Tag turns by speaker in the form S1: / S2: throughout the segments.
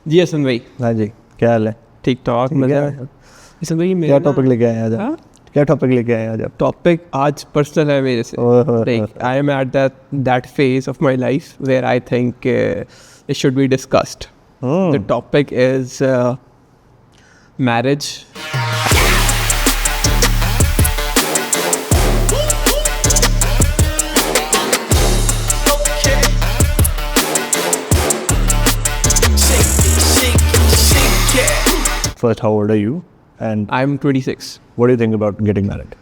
S1: जी हसन भाई,
S2: हाँ जी, क्या हाल है?
S1: ठीक ठाक मजा है। हसन भाई
S2: क्या
S1: मेरा
S2: टॉपिक लेके आए हैं आज आप? क्या टॉपिक लेके आए हैं आज आप?
S1: टॉपिक आज पर्सनल है मेरे से। Like I am at that phase of my life where I think it should be discussed. The topic is marriage.
S2: First, how old are you? And
S1: I am 26.
S2: what do you think about getting married?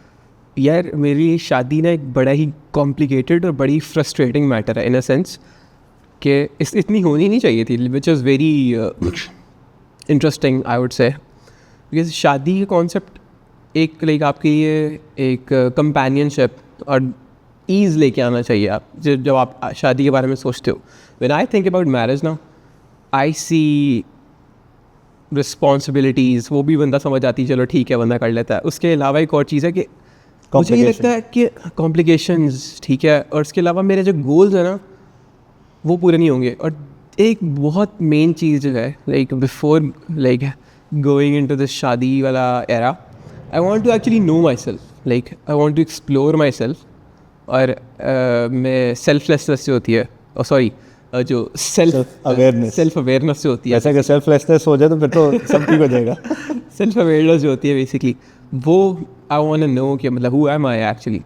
S1: यार मेरी शादी ना एक बड़ा ही complicated और बड़ी frustrating matter है in a sense कि इतनी होनी नहीं चाहिए थी, which is very interesting I would से. बिकॉज शादी का कॉन्सेप्ट एक लाइक आपके लिए एक कंपेनियनशिप और ईज़ लेके आना चाहिए. आप जब आप शादी के बारे में सोचते हो, when I think about marriage ना, आई सी रिस्पॉन्सिबिलिटीज़. वो भी बंदा समझ आती है, चलो ठीक है बंदा कर लेता है. उसके अलावा एक और चीज़ है कि मुझे ये लगता है कि कॉम्प्लिकेशंस ठीक है, और उसके अलावा मेरे जो गोल्स हैं ना वो पूरे नहीं होंगे. और एक बहुत मेन चीज़ जो है like before like going into this शादी वाला era, I want to actually know myself. Like I want to explore myself. और मैं सेल्फलेसनेस जो होती है, सॉरी जो सेल्फ अवेयरनेस जो होती है,
S2: ऐसा कि सेल्फलेसनेस हो जाए तो फिर तो सब ठीक हो जाएगा.
S1: सेल्फ अवेयरनेस जो होती है बेसिकली, वो आई वांट टू नो कि मतलब हु एम आई एक्चुअली.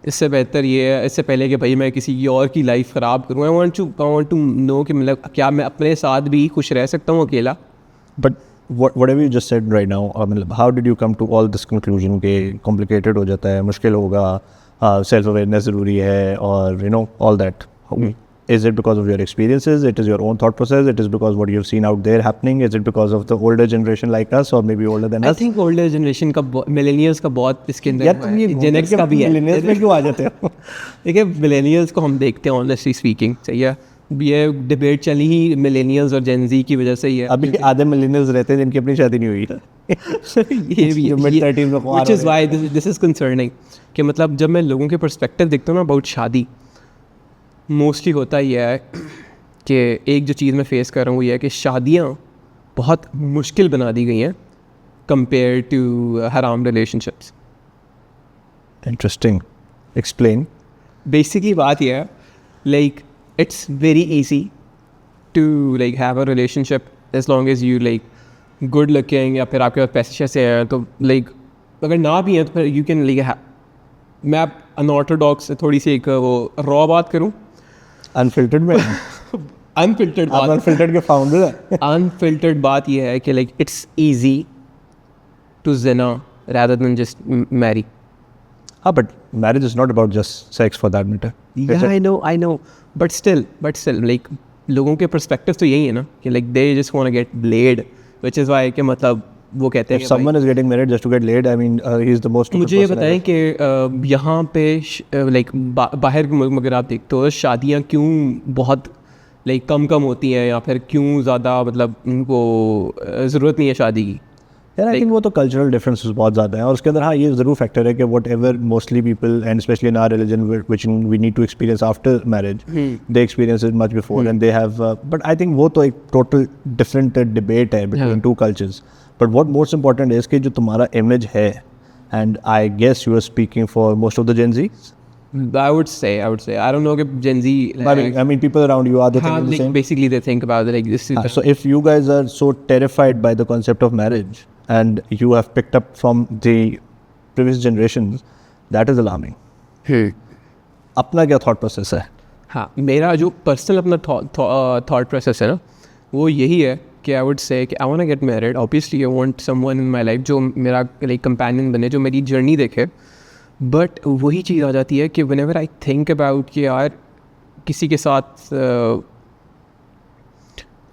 S1: इससे बेहतर ये है, इससे पहले कि भाई मैं किसी की और की लाइफ ख़राब करूँ, आई वांट टू नो कि मतलब क्या मैं अपने साथ भी खुश रह सकता हूँ अकेला.
S2: But whatever you just said right now, मतलब how did you come to all this conclusion कि complicated हो जाता है, मुश्किल होगा, self awareness ज़रूरी है, और you know all that. Is it because of your experiences? It is your own thought process? It is because what you've seen out there happening? Is it because of the older generation like us or maybe older than
S1: I
S2: us?
S1: Think older generation का millennials का बहुत इसके अंदर
S2: यार तुम ये
S1: Gen X का भी है.
S2: millennials में क्यों आ जाते हो?
S1: देखिए मिलेनियल्स को हम देखते हैं ऑनेस्टली स्पीकिंग, सही है. ये डिबेट चली ही मिलेनियल्स और जेनजी की वजह से ही है.
S2: अभी आधे मिलेनियल्स रहते हैं जिनकी अपनी शादी नहीं हुई.
S1: ये भी
S2: जो mid-30s में
S1: which is why this is concerning. कि मतलब जब मैं लोगों के पर्सपेक्टिव देखता हूँ ना अबाउट शादी, मोस्टली होता ही है कि एक जो चीज़ मैं फेस कर रहा हूँ ये है कि शादियाँ बहुत मुश्किल बना दी गई हैं कंपेयर टू हराम रिलेशनशिप्स.
S2: Interesting. Explain.
S1: बेसिकली बात यह है like it's very easy to like have a relationship as long as you like good looking, या फिर आपके पास पैसे शैसे हैं तो लाइक अगर ना भी हैं तो फिर यू कैन लाइक. मैं अनऑर्थोडॉक्स थोड़ी सी एक वो रॉ बात करूँ,
S2: अनफिल्टर्ड में
S1: अनफिल्टर्ड
S2: आप
S1: बात,
S2: अनफिल्टर्ड के फाउंडर हैं.
S1: अनफिल्टर्ड बात यह है कि लाइक इट्स ईजी टू ज़िना rather than just marry.
S2: हाँ, but marriage is not about just sex for that matter.
S1: Yeah, I know, but still like लोगों के perspective तो यही है ना कि like they just want to get laid, which is why कि मतलब वो कहते हैं
S2: If
S1: कि
S2: someone is getting married just to get laid, I mean, he is the most stupid
S1: मुझे ये
S2: person
S1: बताएं
S2: ever.
S1: कि यहाँ पे लाइक बाहर के मुल्क में अगर आप देखते हो शादियाँ क्यों बहुत लाइक कम होती हैं, या फिर क्यों ज़्यादा मतलब उनको ज़रूरत नहीं है शादी की.
S2: यार आई थिंक वो तो कल्चरल डिफरेंसेस बहुत ज़्यादा हैं, और उसके अंदर हाँ ये ज़रूर फैक्टर है कि whatever mostly people and specially in our religion which we need to experience after marriage, they experience it much before and they have, but I think वो तो एक टोटल डिफरेंट डिबेट है between two cultures. But what most important है कि जो तुम्हारा image है, and I guess you are speaking for most of the Gen Z.
S1: I would say I don't know if Gen Z
S2: I mean people around you, are they thinking the same?
S1: basically they think about it like this is
S2: So if you guys are so terrified by the concept of marriage and you have picked up from the previous generations, that is alarming. अपना क्या thought process है?
S1: हाँ, मेरा जो personal अपना thought process है ना वो यही है कि आई वुड से कि I want to get married. Obviously I want someone in my life जो मेरा लाइक कंपेनियन बने, जो मेरी जर्नी देखे. बट वही चीज़ आ जाती है कि व्हेनेवर आई थिंक अबाउट कि यार किसी के साथ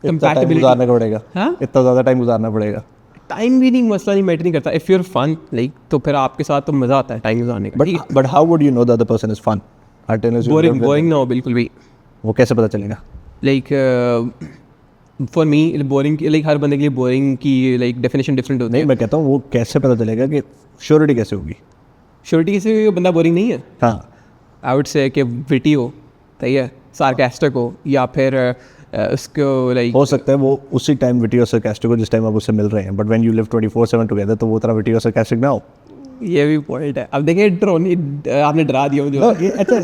S2: गुजारना पड़ेगा.
S1: हाँ,
S2: इतना ज़्यादा टाइम गुजारना पड़ेगा.
S1: टाइम भी नहीं, मसला नहीं, मैटर नहीं करता. इफ़ यूर फन लाइक तो फिर आपके साथ तो मज़ा आता है टाइम गुजारने का.
S2: But how would you know the other person is fun?
S1: Boring ना हो बिल्कुल भी.
S2: वो कैसे पता चलेगा?
S1: Like for me boring like हर बंदे के लिए बोरिंग की लाइक डेफिनेशन डिफरेंट होती है.
S2: नहीं, मैं कहता हूँ वो कैसे पता चलेगा कि श्योरिटी कैसे होगी?
S1: श्योरिटी से बंदा बोरिंग नहीं है.
S2: हाँ,
S1: आई वुड से कि विटी हो, सही है, सार्कास्टिक हो, या फिर उसको लाइक
S2: हो सकता है वो उसी टाइम विटी और sarcastic हो जिस टाइम आप उससे मिल रहे हैं, but when you live 24/7 together तो वो तरह विटी और sarcastic ना हो।
S1: ये भी पॉइंट है। अब देखिए ड्रोन आपने डरा दिया मुझे।
S2: ये अच्छा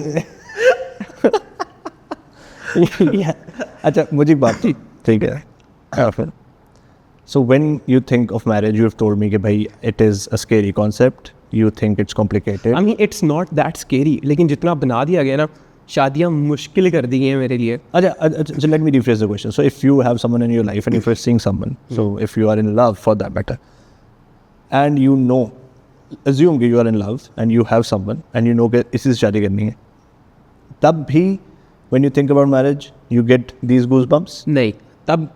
S2: अच्छा मुझे एक बात ठीक है। So when you think of marriage, you have told me कि भाई it is a scary concept, you think it's complicated.
S1: I mean it's not that scary, लेकिन जितना बना दिया गया ना, शादियाँ मुश्किल कर दी हैं मेरे लिए।
S2: अच्छा, so let me rephrase the question. So if you have someone in your life and if you're seeing someone, so if you are in love for that matter, and you know, assume कि you are in love and you have someone and you know कि इसी से शादी करनी है, तब भी when you think about marriage, you get these goosebumps?
S1: नहीं, तब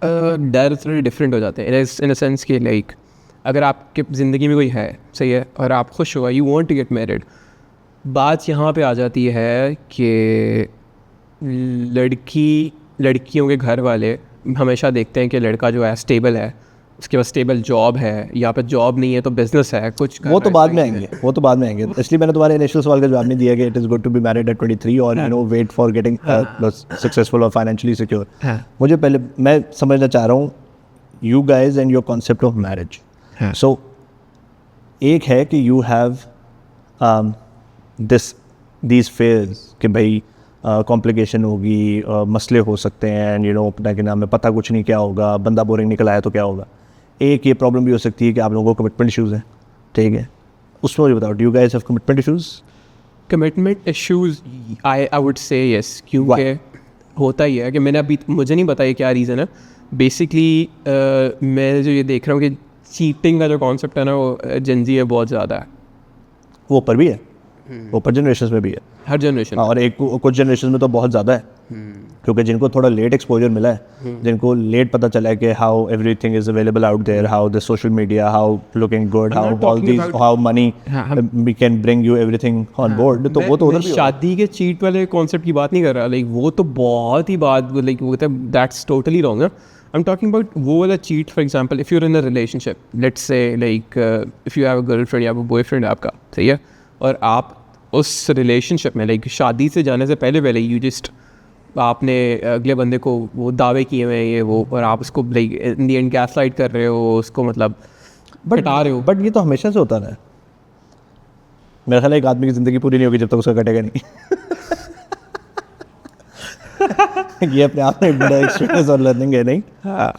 S1: डर थोड़े डिफरेंट हो जाते हैं इन अ सेंस कि लाइक अगर आपके ज़िंदगी में कोई है, सही है, और आप खुश हो, you want to get married, बात यहाँ पे आ जाती है कि लड़कियों के घर वाले हमेशा देखते हैं कि लड़का जो है स्टेबल है, उसके पास स्टेबल जॉब है, या पे जॉब नहीं है तो बिजनेस है कुछ।
S2: वो तो बाद में आएंगे, इसलिए मैंने तुम्हारे इनिशियल सवाल का जवाब नहीं दिया कि it is good to be married at 23 और you know wait for getting successful और फाइनेंशियली सिक्योर। मुझे पहले मैं समझना चाह रहा हूँ you guys and your concept of marriage. So एक है कि यू हैव दीज फेयर्स कि भाई कॉम्प्लिकेशन होगी, मसले हो सकते हैं, एंड यू नो अपना के नाम में पता कुछ नहीं क्या होगा, बंदा बोरिंग निकल आया तो क्या होगा। एक ये प्रॉब्लम भी हो सकती है कि आप लोगों को कमिटमेंट इशूज़ हैं, ठीक है, उसमें मुझे बताओ, do you guys have commitment issues?
S1: Commitment issues I would से यस, क्योंकि होता ही है कि मैंने अभी, मुझे नहीं पता ये क्या रीज़न है, बेसिकली मैं जो ये देख रहा हूँ कि चीटिंग का जो कॉन्सेप्ट है ना वो जेंजी है बहुत ज़्यादा है।
S2: वो ऊपर भी है, ऊपर जनरेशन में भी है,
S1: हर जनरेशन।
S2: और एक कुछ जनरेशन में तो बहुत ज़्यादा है, क्योंकि जिनको थोड़ा लेट एक्सपोजर मिला है, जिनको लेट पता चला है कि how everything is available out there, how the social media, how looking good, how money we can bring you everything on board, तो वो तो उधर भी
S1: शादी के चीट वाले कॉन्सेप्ट की बात नहीं कर रहा, लाइक वो तो बहुत ही बात, लाइक वो दैट्स टोटली रॉन्ग है। आई एम टॉकिंग अबाउट वो वाला cheat, for example if you're in a relationship, let's say like if you have a girlfriend या बॉयफ्रेंड आपका, सही है, और आप उस रिलेशनशिप में लाइक शादी से जाने से पहले यू जस्ट आपने अगले बंदे को वो दावे किए हुए हैं ये वो, और आप उसको like in the and gaslight कर रहे हो, उसको मतलब कटा रहे हो।
S2: बट ये तो हमेशा से होता रहा है। मेरा ख्याल है एक आदमी की ज़िंदगी पूरी नहीं होगी जब तक उसका कटेगा नहीं। ये अपने आप में एक बड़ा एक्सपीरियंस और लर्निंग है, नहीं?
S1: हाँ,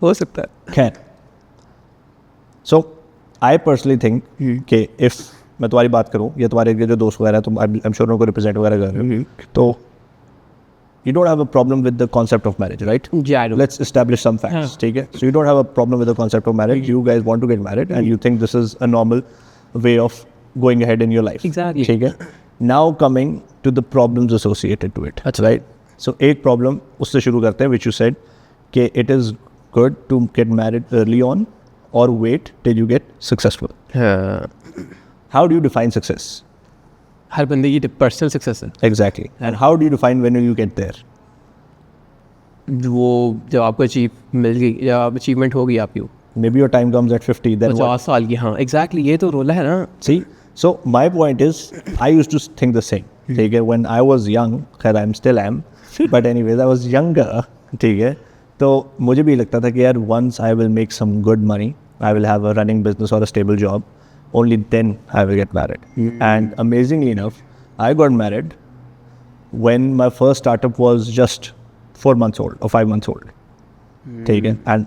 S1: हो सकता है।
S2: खैर, सो आई पर्सनली थिंक कि इफ़ मैं तुम्हारी बात करूँ या तुम्हारे जो दोस्त वगैरह तुम आई एम श्योर उनको रिप्रेजेंट वगैरह कर रहे हो, तो you don't have a problem with the concept of marriage, right?
S1: Yeah, I do.
S2: Let's establish some facts, ठीक है? So you don't have a problem with the concept of marriage. You guys want to get married and you think this is a normal way of going ahead in your life.
S1: Exactly.
S2: ठीक है? Now coming to the problems associated to it. That's right. So एक problem उससे शुरू करते हैं, which you said कि it is good to get married early on or wait till you get successful. How do you define success?
S1: हर बंदे की personal success है।
S2: Exactly. And how do you define when you get there?
S1: वो जब आपको मिल गई या achievement हो गई आपकी,
S2: Maybe your time comes at 50. Then
S1: 50 साल की, हाँ एग्जैक्टली, ये तो रोला है ना।
S2: See, so my point is, I used to think the same. ठीक है, when I was young, खैर I still am, but anyways I was younger, ठीक है, तो मुझे भी लगता था कि यार once I will make some good money, I will have a running business or a stable job, only then I will get married. And amazingly enough, I got married when my first startup was just 4 months old or 5 months old. ठीक है, and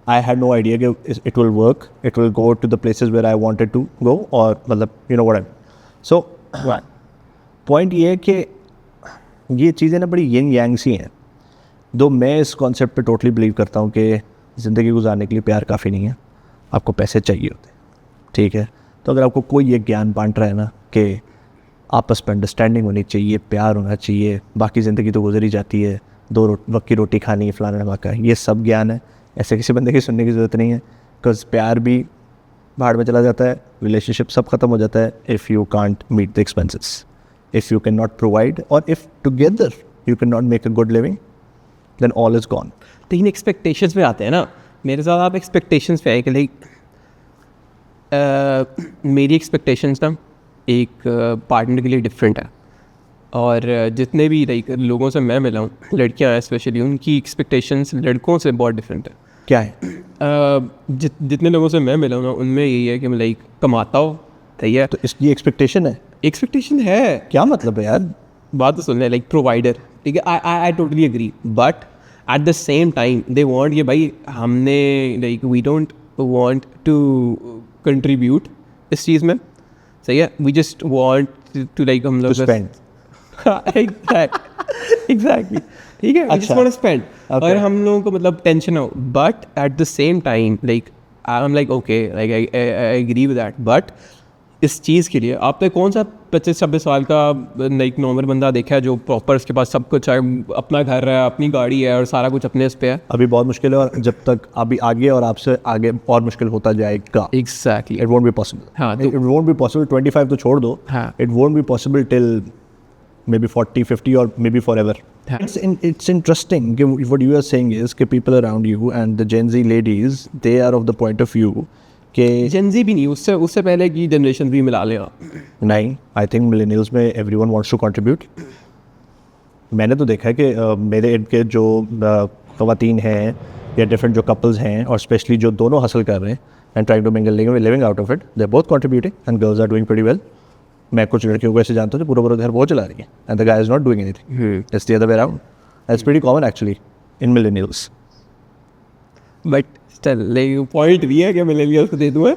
S2: I had no idea कि it will work, it will go to the places where I wanted to go, और मतलब you know what I mean. So point ये है कि ये चीज़ें ना बड़ी यिन यांग सी हैं, दो मैं इस कॉन्सेप्ट पे टोटली बिलीव करता हूँ कि ज़िंदगी गुजारने के लिए प्यार काफ़ी नहीं है, आपको पैसे चाहिए होते, ठीक है? तो अगर आपको कोई ये ज्ञान बांट रहा है ना कि आपस में अंडरस्टैंडिंग होनी चाहिए, प्यार होना चाहिए, बाकी ज़िंदगी तो गुजर ही जाती है, दो वक्त की रोटी खानी है, फलाना धमाका, ये सब ज्ञान है, ऐसे किसी बंदे की सुनने की ज़रूरत नहीं है, बिकॉज प्यार भी भाड़ में चला जाता है, रिलेशनशिप सब ख़त्म हो जाता है if you can't meet the expenses, if you can not provide, और if together you can not make a good living, then all is gone.
S1: तीन एक्सपेक्टेशंस पे आते हैं ना, मेरे साथ आप एक्सपेक्टेशंस पे आए कि लाइक मेरी एक्सपेक्टेशंस ना एक पार्टनर के लिए डिफरेंट है, और जितने भी लाइक लोगों से मैं मिला हूँ, लड़कियाँ हैं स्पेशली, उनकी एक्सपेक्टेशंस लड़कों से बहुत डिफरेंट है।
S2: क्या है?
S1: जितने लोगों से मैं मिला हूँ ना, उनमें यही है कि मैं लाइक कमाता हो, सही है,
S2: तो इसकी एक्सपेक्टेशन है?
S1: एक्सपेक्टेशन है।
S2: क्या मतलब है यार?
S1: बात तो सुन ले, लाइक प्रोवाइडर, ठीक है, I totally agree, but at the same time they want ये भाई हमने like we don't want to contribute इस चीज़ में, सही है, we just want to like हम लोग
S2: स्पेंड।
S1: एग्जैक्टली, ठीक है,
S2: अच्छा।
S1: Want spend,
S2: Okay.
S1: और हम लोगों को मतलब टेंशन हो, but at the same time like I am like okay, like I agree with that, but इस चीज़ के लिए आपने कौन सा 25-26 साल का लाइक नॉर्मल बंदा देखा है जो प्रॉपर उसके पास सब कुछ है, अपना घर है, अपनी गाड़ी है और सारा कुछ अपने उस पे है?
S2: अभी बहुत मुश्किल है, और जब तक अभी आगे और आपसे आगे और मुश्किल होता जाएगा।
S1: Exactly,
S2: it won't be possible.
S1: हाँ,
S2: इट वोंट बी पॉसिबल। 25 तो छोड़ दो,
S1: हाँ।
S2: It won't be possible till maybe 40, 50 or maybe forever.
S1: हाँ.
S2: It's interesting. What you are saying is कि people around you and the Gen Z ladies, they are of the point of view कि
S1: Gen Z भी नहीं, उससे पहले की generation भी मिला लेगा।
S2: नहीं, I think millennials में everyone wants to contribute. मैंने तो देखा है कि मेरे इर्द के जो ख़वातीन हैं या डिफरेंट जो कपल्स हैं, और स्पेशली जो दोनों हसल कर रहे हैं and trying to make a living out of it, they're both contributing and girls are doing pretty well. मैं कुछ लड़कियों को ऐसे जानता हूँ जो पूरा घर वो चला रही है, and the guy is not doing anything. It's the other way around. That's pretty common actually in millennials.
S1: But still like point भी है कि मिलेनियल्स को दे दूँ मैं,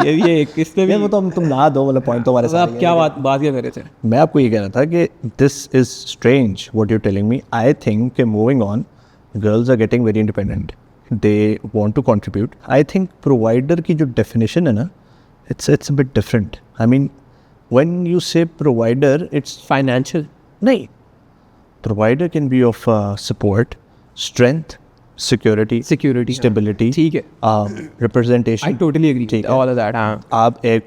S1: ये भी है एक, इसमें भी
S2: वो तो तुम ना दो, मतलब पॉइंट तो हमारे
S1: अब
S2: साथ
S1: आप क्या बात क्या कर रहे थे?
S2: मैं आपको ये कह रहा था कि this is strange what you telling me. I think कि moving on, girls are getting very independent, they want to contribute. I think provider की जो डेफिनेशन है ना, it's a bit different. I mean when you say provider, it's
S1: financial
S2: नहीं, provider can be of support, strength, security, stability,
S1: ठीक है,
S2: representation.
S1: I totally agree
S2: ठीक है।
S1: All of that. हाँ,
S2: आप एक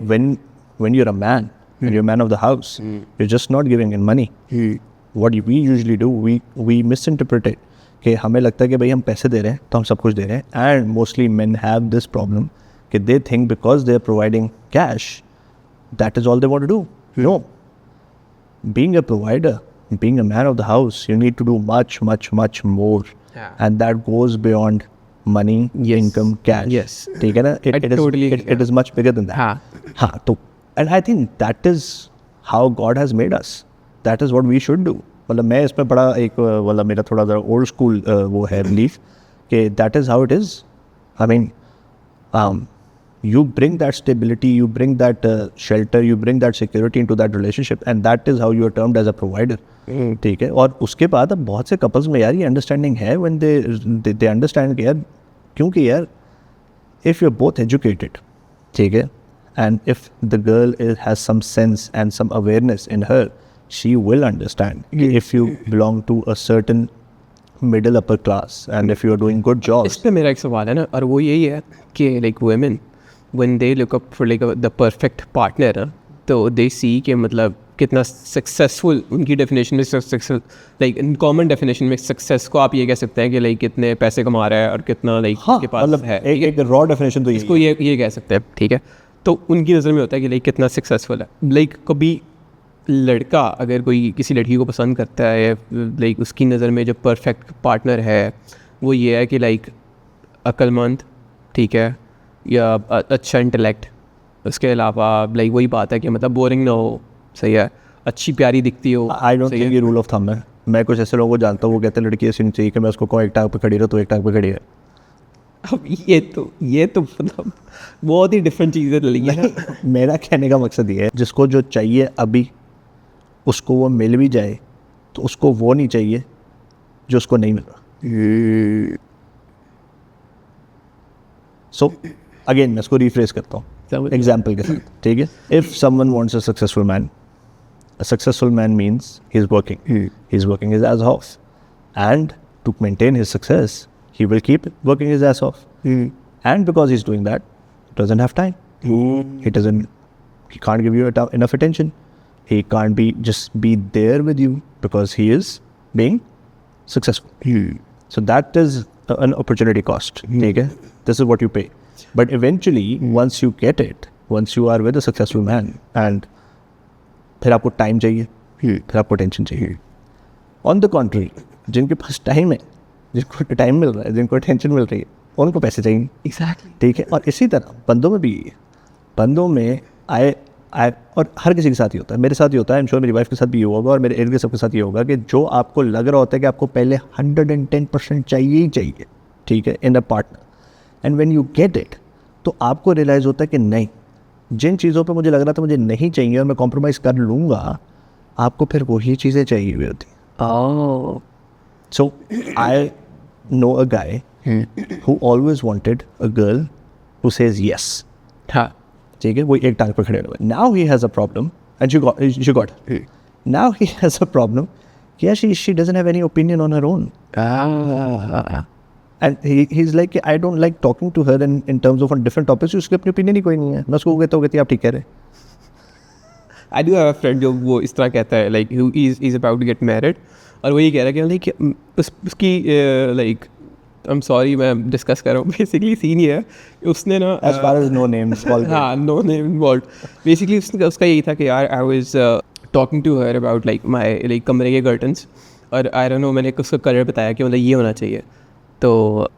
S2: when you're a man and you're man of the house, you're just not giving in money. What we usually do, we misinterpret it कि हमें लगता है कि भाई हम पैसे दे रहे हैं तो हम सब कुछ दे रहे हैं, and mostly men have this problem कि they think because they are providing cash, that is all they want to do. No, being a provider, being a man of the house, you need to do much more, and that goes beyond money,
S1: Yes.
S2: income, cash.
S1: Yes.
S2: ठीक है ना?
S1: I totally agree.
S2: It is much bigger than that.
S1: हाँ,
S2: हाँ, तो and I think that is how God has made us. That is what we should do. मतलब मैं इसमें बड़ा एक मतलब मेरा थोड़ा सा ओल्ड स्कूल वो है बिलीफ कि that is how it is. I mean, you bring that stability, you bring that shelter, you bring that security into that relationship, and that is how you are termed as a provider. ठीक है। और उसके बाद अब बहुत से couples में यार ये अंडरस्टैंडिंग है when they understand कि यार, क्योंकि यार if you're both educated, ठीक है, and if the girl has some sense and some awareness in her, she will understand if you belong to a certain middle upper class and if you are doing good
S1: इस
S2: jobs.
S1: पे मेरा एक सवाल है ना, और वो यही है कि like women when they look up for like the perfect partner, तो दे सी के मतलब कितना सक्सेसफुल उनकी डेफिनेशन में successful, like in common definition में सक्सेस को आप ये कह सकते हैं कि लाइक कितने पैसे कमा रहा है और कितना लाइक
S2: हाँ,
S1: के पास
S2: मतलब
S1: है,
S2: एक रॉ डेफिनेशन तो यही
S1: इसको ये कह सकते हैं, ठीक है। तो उनकी नज़र में होता है कि लाइक कितना सक्सेसफुल है। लाइक कभी लड़का अगर कोई किसी लड़की को पसंद करता है, या लाइक उसकी नज़र में जो परफेक्ट पार्टनर है वो ये है कि लाइक अक्लमंद, ठीक है, या अच्छा इंटेलेक्ट, उसके अलावा लाइक वही बात है कि मतलब बोरिंग ना हो, सही है, अच्छी प्यारी दिखती हो।
S2: आई डोंट थिंक ये रूल ऑफ थंब है। मैं कुछ ऐसे लोगों को जानता हूँ, वो कहते हैं लड़की ऐसी नहीं चाहिए कि मैं उसको कहूँ एक टांग पे खड़ी रहो तो एक टांग पे खड़ी है।
S1: अब ये तो मतलब बहुत ही डिफरेंट चीज़ें लगी है।
S2: मेरा कहने का मकसद ये है, जिसको जो चाहिए अभी उसको वो मिल भी जाए तो उसको वो नहीं चाहिए जो उसको नहीं मिल रहा। सो अगेन मैं इसको रिफ्रेस करता हूँ एग्जाम्पल के साथ, ठीक है। If someone wants a successful man means he is working his age off, and to maintain his success he will keep working his ass off. And because he's doing that, he doesn't have time. He can't give you enough attention. He can't just be there with you because he is being successful. So that is an opportunity cost. Okay? This is what you pay. But eventually, once you get it, once you are with a successful man, and फिर आपको time चाहिए, फिर आपको tension चाहिए. On the कॉन्ट्री, जिनके पास time है, जिनको time मिल रहा है, जिनको टेंशन मिल रही है, उनको पैसे चाहिए.
S1: एग्जैक्टली.
S2: ठीक है. और इसी तरह बंदों में भी यही है. बंदों में आए और हर किसी के साथ ही होता है, मेरे साथ ही होता है, आई एम श्योर मेरी वाइफ के साथ भी ये होगा और मेरे इर्द गिर्द सबके साथ ये होगा कि जो आपको लग रहा होता है कि आपको पहले 110% चाहिए ही चाहिए, ठीक है, in a partner, and when you get it, तो आपको रियलाइज़ होता है कि नहीं, जिन चीज़ों पे मुझे लग रहा था मुझे नहीं चाहिए और मैं कॉम्प्रोमाइज़ कर लूँगा, आपको फिर वही चीज़ें चाहिए हुई होती.
S1: ओह.
S2: So I know a guy who always wanted a girl who says yes.
S1: हाँ.
S2: ठीक है, वो एक टांग पर खड़े हुए. Now he has a problem, and she got her. Now he has a problem. Yeah, she doesn't have any opinion on her own. And he's like, I don't like talking to her in terms of on different topics. उसकी अपनी opinion ही कोई नहीं है. मैं उसको कहता हूँ कि आप ठीक कह रहे.
S1: I do have a friend जो वो इस तरह कहता है, like who is about to get married, और वो ये कह रहा है कि like उसकी like I'm sorry मैं डिस्कस कर रहा हूँ, बेसिकली सीन ये है, उसने ना
S2: As far as no names called.
S1: हाँ, नो नेम इन्वॉल्व्ड. बेसिकली उसका यही था कि यार I was talking to her about like my like कमरे के कर्टन्स, और आई डोंट नो मैंने उसका कलर बताया कि मतलब ये होना चाहिए, तो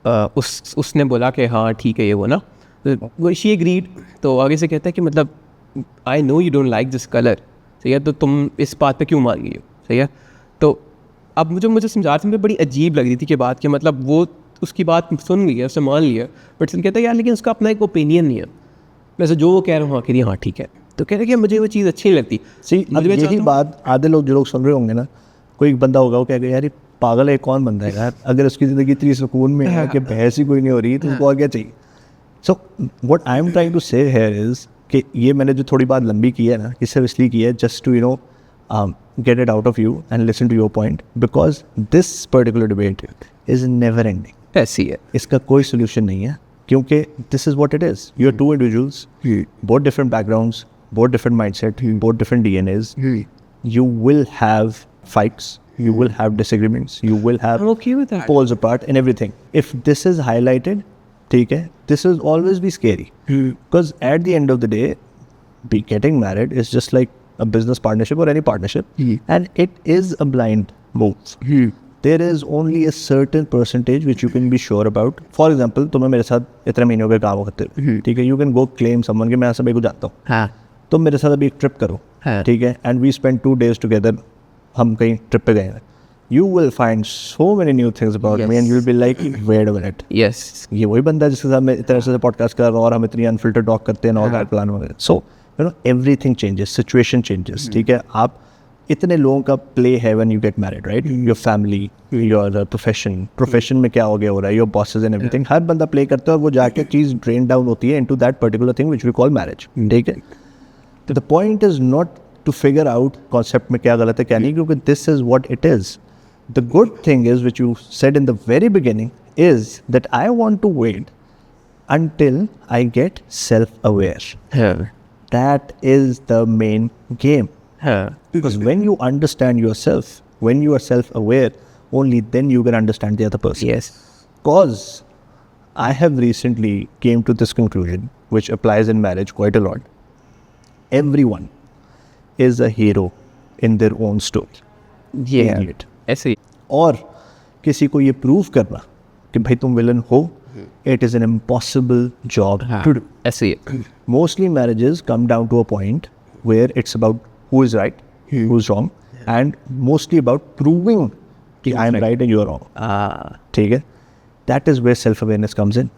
S1: उसने बोला कि हाँ ठीक है ये वो ना, वो शी एग्रीड. तो आगे से कहता है कि मतलब I know you don't like this colour, सही है, तो तुम इस बात पे क्यों मार गई हो, सही है. तो अब मुझे समझा रहे थे, मुझे बड़ी अजीब लग रही थी कि बात कि मतलब वो उसकी बात सुन लिया, उसने मान लिया, बट फिर कहता है यार लेकिन उसका अपना एक ओपिनियन नहीं है. मैं जो वो कह रहा हूँ हाँ कह हाँ ठीक है, तो कह रहे कि मुझे वो चीज़ अच्छी नहीं लगती.
S2: अब यही बात आधे लोग जो लोग सुन रहे होंगे ना, कोई एक बंदा होगा वो कहेगा यार ये पागल है, कौन बंदा है यार, अगर उसकी ज़िंदगी इतनी सुकून में है कि बहस ही कोई नहीं हो रही तो उसको और क्या चाहिए. So what I am trying to say here is कि ये मैंने जो थोड़ी बात लंबी की है ना, ये सिर्फ इसलिए की है just to get it out of you and listen to your point, because this particular debate is never ending.
S1: ऐसी है.
S2: इसका कोई solution नहीं है, क्योंकि this is what it is. You are two individuals, both different backgrounds, both different mindset, both different DNAs. You will have fights, you will have disagreements, you will have
S1: I'm okay with that.
S2: poles apart and everything. If this is highlighted, ठीक है, this will always be scary. Because at the end of the day, getting married is just like a business partnership or any partnership, and it is a blind move. There is only a certain percentage which you can be sure about. For example, तुम्हें मेरे साथ इतने महीनों के काम करते हो, ठीक है, you can go claim someone कि मैं ऐसा भाई को जानता हूँ.
S1: हाँ.
S2: तुम मेरे साथ अभी एक ट्रिप करो, ठीक है, and we spend 2 days together. हम कहीं ट्रिप पे गए हैं. You will find so many new things about me, and you'll be like, wait a minute.
S1: Yes.
S2: ये वही बंदा है जिसके साथ मैं इतने से पॉडकास्ट कर रहा हूँ और हम इतनी अनफिल्टर्ड टॉक करते हैं और दैट प्लान वगैरह. So you know everything changes, situation changes. ठीक है, आप इतने लोगों का प्ले है when you get married, right? Your family, your profession में क्या हो गया हो रहा है, योर बॉसेस एंड एवरीथिंग, हर बंदा प्ले करता है और वो जाके चीज़ ड्रेन डाउन होती है into that particular thing which we call marriage. ठीक है, तो the point is not to figure out concept में क्या गलत है क्या नहीं, क्योंकि this is what it is. The good thing is, which you said in the very beginning, is that I want to wait until I get self-aware. That is the main game. Because when you understand yourself, when you are self-aware, only then you can understand the other person.
S1: Yes.
S2: Because I have recently came to this conclusion, which applies in marriage quite a lot. Everyone is a hero in their own story.
S1: Yeah.
S2: Idiot.
S1: ऐसे ही.
S2: और किसी को ये prove करना कि भाई तुम villain हो, it is an impossible job to do.
S1: ऐसे ही.
S2: Mostly marriages come down to a point where it's about who is right, who is wrong, and mostly about proving कि I am right and you are wrong. ठीक है, that is where self awareness comes in.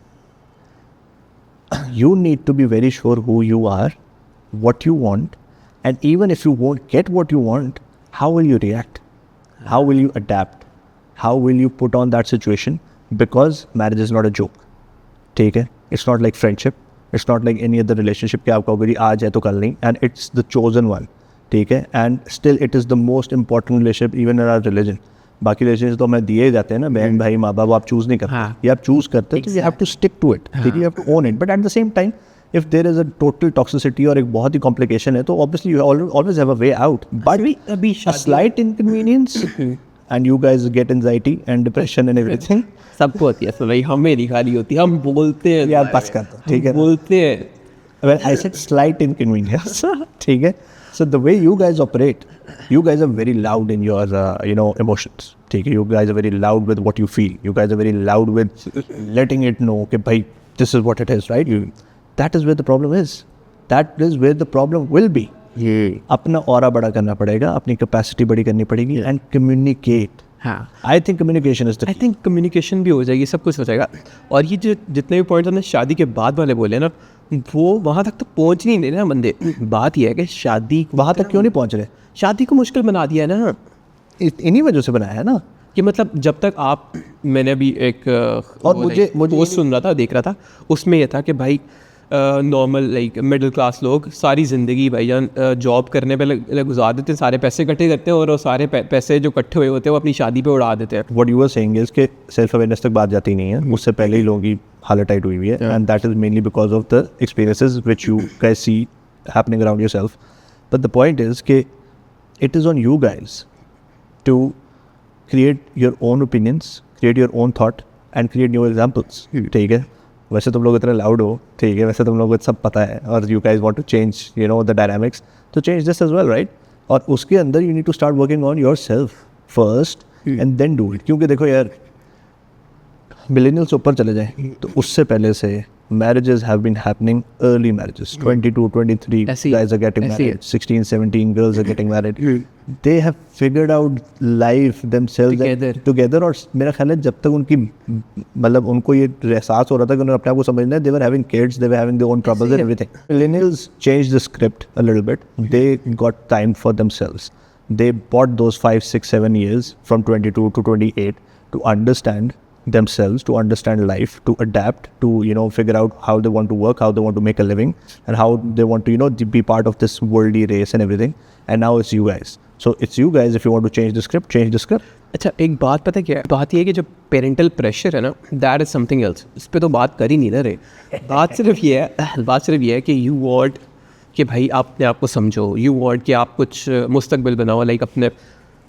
S2: You need to be very sure who you are, what you want, and even if you won't get what you want, how will you react? How will you adapt? How will you put on that situation? Because marriage is not a joke. ठीक है, it's not like friendship. It's not like any other relationship कि आपका अगर आज है तो कल नहीं. And it's the chosen one. ठीक है, and still it is the most important relationship even in our religion. बाकी रिलेशनशिप तो हमें दिए जाते हैं ना, बहन भाई माँ बाप, आप चूज़ नहीं करते. ये आप चूज़ करते हैं तो you have to stick to it. ठीक है, you have to own it. But at the same time, if there is a total toxicity और एक बहुत ही complication है, तो obviously you always have a way out. But
S1: अभी
S2: a slight inconvenience and you guys get anxiety and depression and everything.
S1: सबको होती है. भाई हमें नहीं खाली होती, हम बोलते हैं
S2: यार बस कर दो, ठीक है,
S1: बोलते हैं.
S2: Well, I said slight inconvenience. ठीक है, so the way you guys operate you guys are very loud in your emotions. ठीक है, you guys are very loud with what you feel. You guys are very loud with letting it know कि भाई this is what it is, right? That is where the problem is. That is where the problem will be. अपना aura बड़ा करना पड़ेगा, अपनी capacity बड़ी करनी पड़ेगी एंड कम्युनिकेट.
S1: हाँ,
S2: I think communication is the
S1: I think communication भी हो जाएगी, सब कुछ हो जाएगा. और ये जो जितने भी पॉइंट्स हमने शादी के बाद वाले बोले ना, वो वहाँ तक तो पहुँच नहीं दे रहे ना बंदे. बात यह है कि शादी
S2: वहाँ तक क्यों नहीं पहुँच रहे?
S1: शादी को मुश्किल बना दिया है ना,
S2: इन्हीं वजह से बनाया है ना.
S1: कि मतलब जब तक आप, मैंने अभी एक
S2: और मुझे
S1: पोस्ट सुन रहा था, देख रहा था, उसमें यह था कि भाई नॉर्मल लाइक मिडिल क्लास लोग सारी ज़िंदगी भाईजान जॉब करने पे गुजार देते हैं, सारे पैसे इकट्ठे करते हैं और वो सारे पैसे जो इकट्ठे हुए होते हैं वो अपनी शादी पे उड़ा देते हैं.
S2: What you are saying is कि सेल्फ अवेयरनेस तक बात जाती नहीं है, उससे पहले ही लोगों की हालत टाइट हुई हुई है. And that is mainly because of the experiences which you guys see happening around yourself. But the point is कि it is on you guys to create your own opinions, create your own thought and create new examples. ठीक है, वैसे तुम लोग इतने loud हो, ठीक है, वैसे तुम लोगों को सब पता है और you guys want to change, the dynamics, तो change this as well, right? और उसके अंदर you need to start working on yourself first and then do it. क्योंकि देखो यार, millennials ऊपर चले जाएं तो उससे पहले से marriages have been happening, early marriages, 22, 23 guys are getting married, 16, 17 girls are getting married. They have figured out life themselves together. और मेरा ख्याल है जब तक उनकी मतलब उनको ये एहसास हो रहा था कि उन्होंने अपने आप को समझना है, they were having kids, they were having their own troubles and everything. Millennials changed the script a little bit. They got time for themselves. They bought those 5, 6, 7 years from 22 to 28 to understand themselves, to understand life, to adapt, to figure out how they want to work, how they want to make a living, and how they want to be part of this worldly race and everything. And now it's you guys. So it's you guys, if you want to change the script, change the script.
S1: अच्छा, एक बात पता है क्या है? बात ये है कि जो पेरेंटल प्रेशर है ना, दैट इज़ समथिंग एल्स. इस पर तो बात कर ही नहीं रहे. बात सिर्फ ये है कि यू वांट कि भाई आप अपने आप को समझो, यू वांट कि आप कुछ मुस्तकबिल बनाओ, लाइक अपने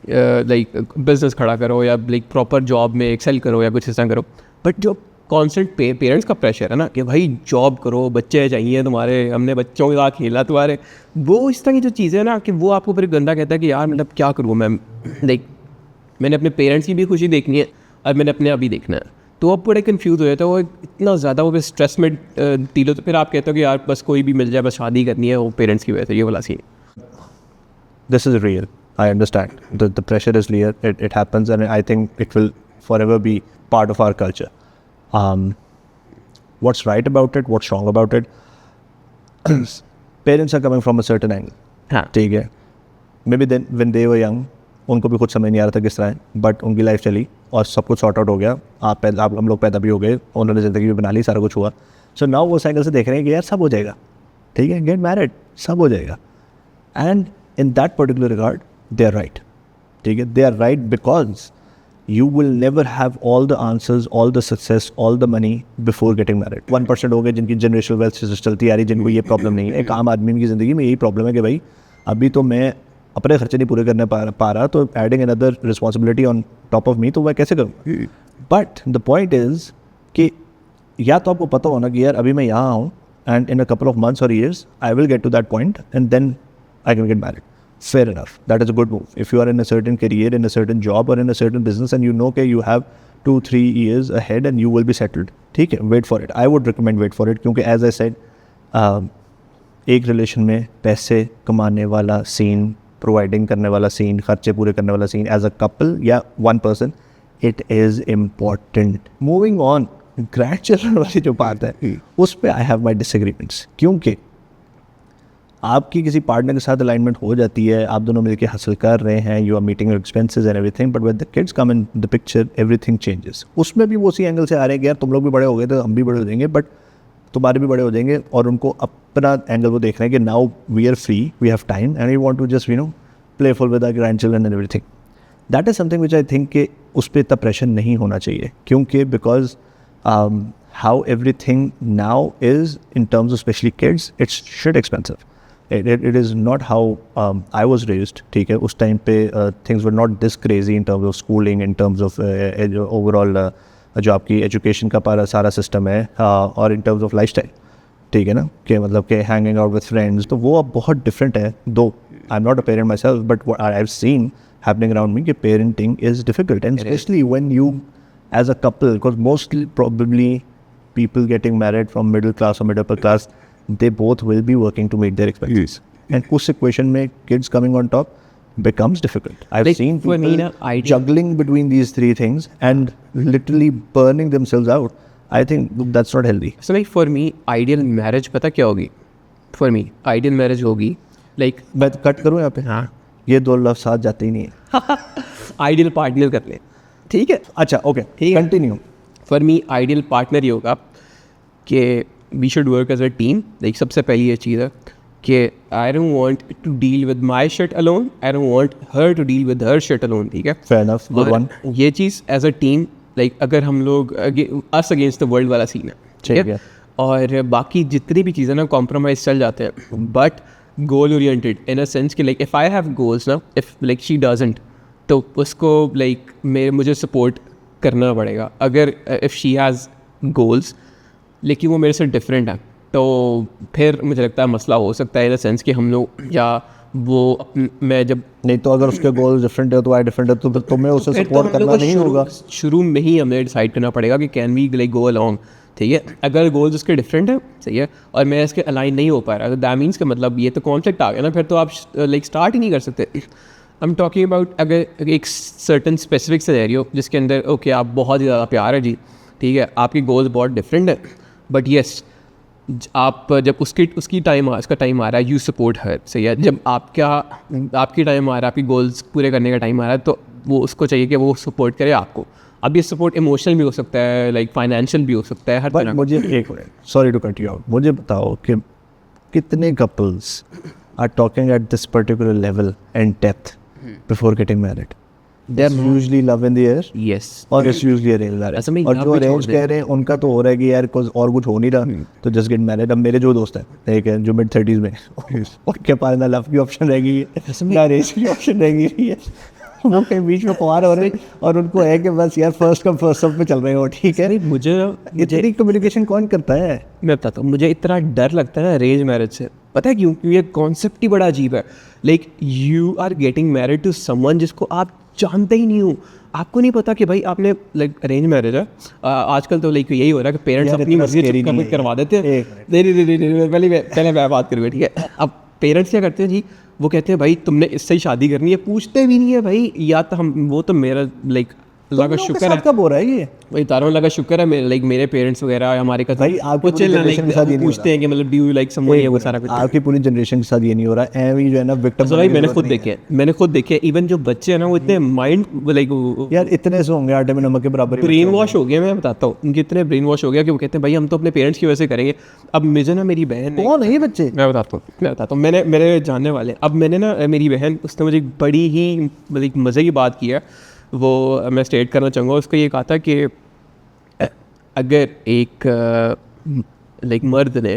S1: लाइक बिजनेस खड़ा करो या लाइक प्रॉपर जॉब में एक्सेल करो या कुछ ऐसा करो. बट जो कॉन्स्टेंट पेरेंट्स का प्रेशर है ना कि भाई जॉब करो, बच्चे चाहिए तुम्हारे, हमने बच्चों के साथ खेला तुम्हारे, वो इस तरह की जो चीज़ें हैं ना कि वो आपको फिर गंदा कहता है कि यार मतलब क्या करूँ मैं, लाइक मैंने अपने पेरेंट्स की भी खुशी देखनी है और मैंने अपने आप ही देखना है. तो आप बड़े कन्फ्यूज़ हो जाते हो, वो इतना ज़्यादा वो स्ट्रेस में डील हो, तो फिर आप कहते हो कि यार बस कोई भी मिल जाए, बस शादी करनी है, वो पेरेंट्स की वजह से. ये वाला scene.
S2: This is real. I understand. The pressure is real. It happens, and I think it will forever be part of our culture. What's right about it? What's wrong about it? Parents are coming from a certain angle.
S1: हाँ.
S2: ठीक है. Maybe then when they were young, उनको भी कुछ समझ नहीं आ रहा था किस तरह है, बट उनकी लाइफ चली और सब कुछ सॉर्ट आउट हो गया. हम लोग पैदा भी हो गए, उन्होंने ज़िंदगी भी बना ली, सारा कुछ हुआ. सो नाउ वो साइकिल से देख रहे हैं कि यार सब हो जाएगा, ठीक है, गेट मैरिड, सब हो जाएगा. And in that particular regard they are right. ठीक है, they are right because you will never have all the answers, all the success, all the money before getting married. 1% हो गए जिनकी generational wealth से चलती आ रही, जिनको ये प्रॉब्लम नहीं है. एक आम आदमी की ज़िंदगी में यही प्रॉब्लम है कि भाई अभी तो मैं अपने खर्चे नहीं पूरे करने पा रहा, तो adding another responsibility on top of me, तो मैं कैसे करूँगा. But the point is कि या तो आपको पता होना कि यार अभी मैं यहाँ हूँ and in a couple of months or years I will get to that point and then I can get married. Fair enough. That is a good move. If you are in a certain career, in a certain job or in a certain business and you know that you have 2-3 years ahead and you will be settled, ठीक है, wait for it. I would recommend wait for it क्योंकि as I said, एक relation में पैसे कमाने वाला scene, providing करने वाला सीन, खर्चे पूरे करने वाला सीन एज अ कपल या one person, it is important. Moving on, grand children वाली जो बात है उस पर आई हैव माई डिसएग्रीमेंट्स. क्योंकि आपकी किसी पार्टनर के साथ अलाइनमेंट हो जाती है, आप दोनों मिलकर हासिल कर रहे हैं, you are meeting your expenses and everything, but when the kids come in the picture everything changes. उसमें भी वो उसी एंगल से आ रहे हैं कि यार तुम लोग भी बड़े हो गए तो हम भी बड़े हो जाएंगे, बट तुम्हारे भी बड़े हो जाएंगे, और उनको अपना एंगल वो देख रहे हैं कि now we are free, we have time and we want to just playful with our grandchildren and everything. That is something which I think कि उस पर इतना प्रेशर नहीं होना चाहिए. क्योंकि because how everything now is in terms of specially kids, it's shit expensive. It is not how I was raised. ठीक है, उस टाइम पे things were not this crazy in terms of schooling, in terms of overall जो आपकी education का सारा system है, और in terms of lifestyle. ठीक है ना, कि मतलब कि हैंगिंग आउट विद फ्रेंड्स, तो वो अब बहुत डिफरेंट है. Though I am not a parent myself, but what I have seen happening around me कि parenting is difficult, and specially when you as a couple, because mostly probably people getting married from middle class or middle upper class, they both will be working to meet their expenses. And उस equation में kids coming on top becomes difficult. I've
S1: Like,
S2: seen
S1: for me
S2: people
S1: na, ideal-
S2: juggling between these three things and literally burning themselves out. I think that's not healthy.
S1: So like for me ideal marriage पता क्या होगी? For me ideal marriage होगी like
S2: मैं cut करूँ यहाँ पे?
S1: हाँ
S2: ये दो लफ्ज़ साथ जाते ही नहीं है.
S1: ideal partner कर ले, ठीक है.
S2: अच्छा, ओके,
S1: ठीक है.
S2: Continue.
S1: For me ideal partner ये होगा कि we should work as a team. Like सबसे पहली ये चीज़ है कि I don't want to deal with my shit alone, I don't want her to deal with her shit alone, ठीक है.
S2: Fair enough, good
S1: और
S2: one.
S1: ये चीज़ एज अ टीम, लाइक अगर हम लोग अस अगेंस्ट द वर्ल्ड वाला scene है, ठीक
S2: ठीक
S1: है.
S2: है.
S1: और बाकी जितनी भी चीज़ें ना कॉम्प्रोमाइज़ चल जाते हैं, but goal oriented in a sense कि like if I have goals ना, इफ़ लाइक शी डजंट, तो उसको लाइक मुझे सपोर्ट करना पड़ेगा. अगर इफ़ शी हैज़ गोल्स लेकिन वो मेरे से डिफरेंट है, तो फिर मुझे लगता है मसला हो सकता है इन द सेंस कि हम लोग या वो मैं जब
S2: नहीं तो अगर उसके गोल डिफरेंट है तो आई डिफरेंट है, तो फिर तुम्हें उसे
S1: फिर तो
S2: सपोर्ट
S1: हम
S2: करना
S1: लोग को
S2: नहीं होगा.
S1: शुरू में ही हमें डिसाइड करना पड़ेगा कि can we like go along, ठीक है. अगर गोल्स उसके डिफरेंट है, सही है, और मैं इसके अलाइन नहीं हो पा रहा, तो दैट मीन्स का मतलब ये तो कॉन्फ्लिक्ट आ गया ना, फिर तो आप लाइक स्टार्ट ही नहीं कर सकते. आई एम टॉकिंग अबाउट अगर एक सर्टन स्पेसिफिक सिनेरियो जिसके अंदर ओके आप बहुत ही ज़्यादा प्यार है जी, ठीक है, आपके गोल्स बहुत डिफरेंट है, बट येस आप जब उसकी टाइम उसका टाइम आ रहा है, यू सपोर्ट हर, सही है. जब आपकी टाइम आ रहा है, आपकी गोल्स पूरे करने का टाइम आ रहा है, तो वो उसको चाहिए कि वो सपोर्ट करे आपको. अब ये सपोर्ट इमोशनल भी हो सकता है, लाइक फाइनेंशियल भी हो सकता है, हर
S2: बट
S1: तरह.
S2: मुझे एक minute, sorry to cut you out, मुझे बताओ कि कितने couples are talking at this particular level and depth before getting married? There usually love in the air,
S1: yes,
S2: और इट्स यूजुअली अरेंज मैरिज.
S1: ऐसा में
S2: और
S1: यहाँ
S2: जो
S1: पे छोड़
S2: अरेंज
S1: दे.
S2: कह रहे हैं उनका तो हो रहा है कि यार कुछ और कुछ हो नहीं रहा, तो जस्ट गेट मैरिड. अब मेरे जो दोस्त हैं, एक है जो मिड 30s में, उनके पास ना लव की ऑप्शन रहेगी, ना अरेंज की ऑप्शन रहेगी है. वो कहीं बीच में कुंवार हो रहे हैं और उनको है कि बस यार फर्स्ट कम फर्स्ट सर्व पे चल रहे हो, ठीक है.
S1: मुझे
S2: इतनी कम्युनिकेशन कौन करता है?
S1: मैं बताता हूँ, मुझे इतना डर लगता है ना अरेंज मैरिज से. पता है क्यों? क्योंकि ये कॉन्सेप्ट ही बड़ा अजीब है. Like you are getting married to someone जिसको आप जानते ही नहीं हो. आपको नहीं पता कि भाई आपने लाइक अरेंज मैरिज है. आजकल तो लाइक यही हो रहा है कि पेरेंट्स
S2: यार
S1: अपनी
S2: इतना
S1: मर्जी
S2: scary नहीं है.
S1: करवा देते हैं.
S2: एक
S1: नहीं, पहले मैं बात करूँगा, ठीक है. अब पेरेंट्स क्या करते हैं जी, वो कहते हैं भाई तुमने इससे ही शादी करनी है, पूछते भी नहीं है भाई. या तो हम वो तो मेरा लाइक अल्लाह का शुक्र है,
S2: कब हो रहा है ये?
S1: वही तारों अल्लाह का शुक्र है, मेरे लाइक मेरे पेरेंट्स वगैरह हमारे का
S2: भाई, आपकी पूरी generation के साथ ये नहीं हो
S1: पूछते हैं कि मतलब डू यू लाइक समवन, ये वो सारा कुछ.
S2: आपकी पूरी जनरेशन के साथ ये नहीं हो रहा है. एवं जो है ना विक्टिम.
S1: तो भाई मैंने खुद देखे इवन जो बच्चे हैं ना वो इतने माइंड लाइक
S2: यार इतने से होंगे आटे में नमक के बराबर.
S1: ब्रेन वॉश हो गए. मैं बताता हूँ उनके इतने ब्रेन वॉश हो गया कि वो कहते हैं भाई हम तो अपने पेरेंट्स की वजह से करेंगे. अब मुझे ना मेरी बहन ने,
S2: कौन है ये बच्चे?
S1: मैं बताता हूँ मेरे जानने वाले. अब मैंने ना मेरी बहन, उसने मुझे एक बड़ी ही मतलब मज़े की बात की है, वो मैं स्टेट करना चाहूँगा. उसको ये कहा था कि अगर एक लाइक मर्द ने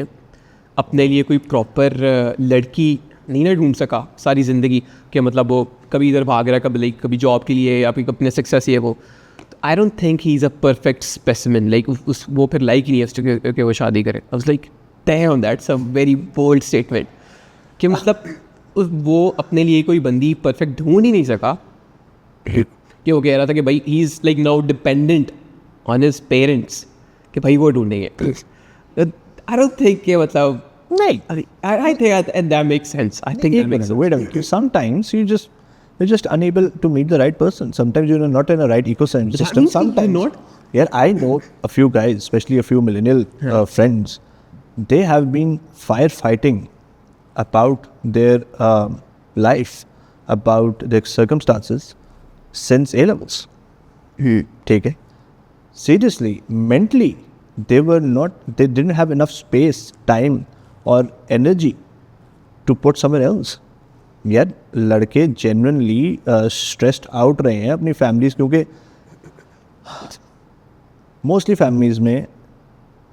S1: अपने लिए कोई प्रॉपर लड़की नहीं ना ढूंढ सका सारी ज़िंदगी, कि मतलब वो कभी इधर भाग रहा है, कभी लाइक कभी जॉब के लिए या फिर अपने सक्सेस ये वो, I don't think he is a perfect specimen. Like उस वो फिर लाइक ही नहीं है उसके कि वो शादी करे. I was like damn, that's a very bold statement. कि मतलब वो अपने लिए कोई बंदी परफेक्ट ढूंढ ही नहीं सका, कि वो कह रहा था कि भाई he is like now dependent on his parents कि भाई वो ढूंढेंगे. आई डोंट थिंक कि मतलब नहीं, आई think that makes sense. I think that makes
S2: Wait a minute. Sometimes you're just unable to meet the right person. Sometimes you're not in a right ecosystem.
S1: means you're
S2: Sometimes
S1: not?
S2: Yeah, I know a few guys, especially a few millennial friends. They have been firefighting about their life, about their circumstances since A levels. ठीक है. Seriously, mentally, they didn't have enough space, time, or energy to put somewhere else. यार लड़के genuinely stressed out रहे हैं अपनी families, क्योंकि mostly families में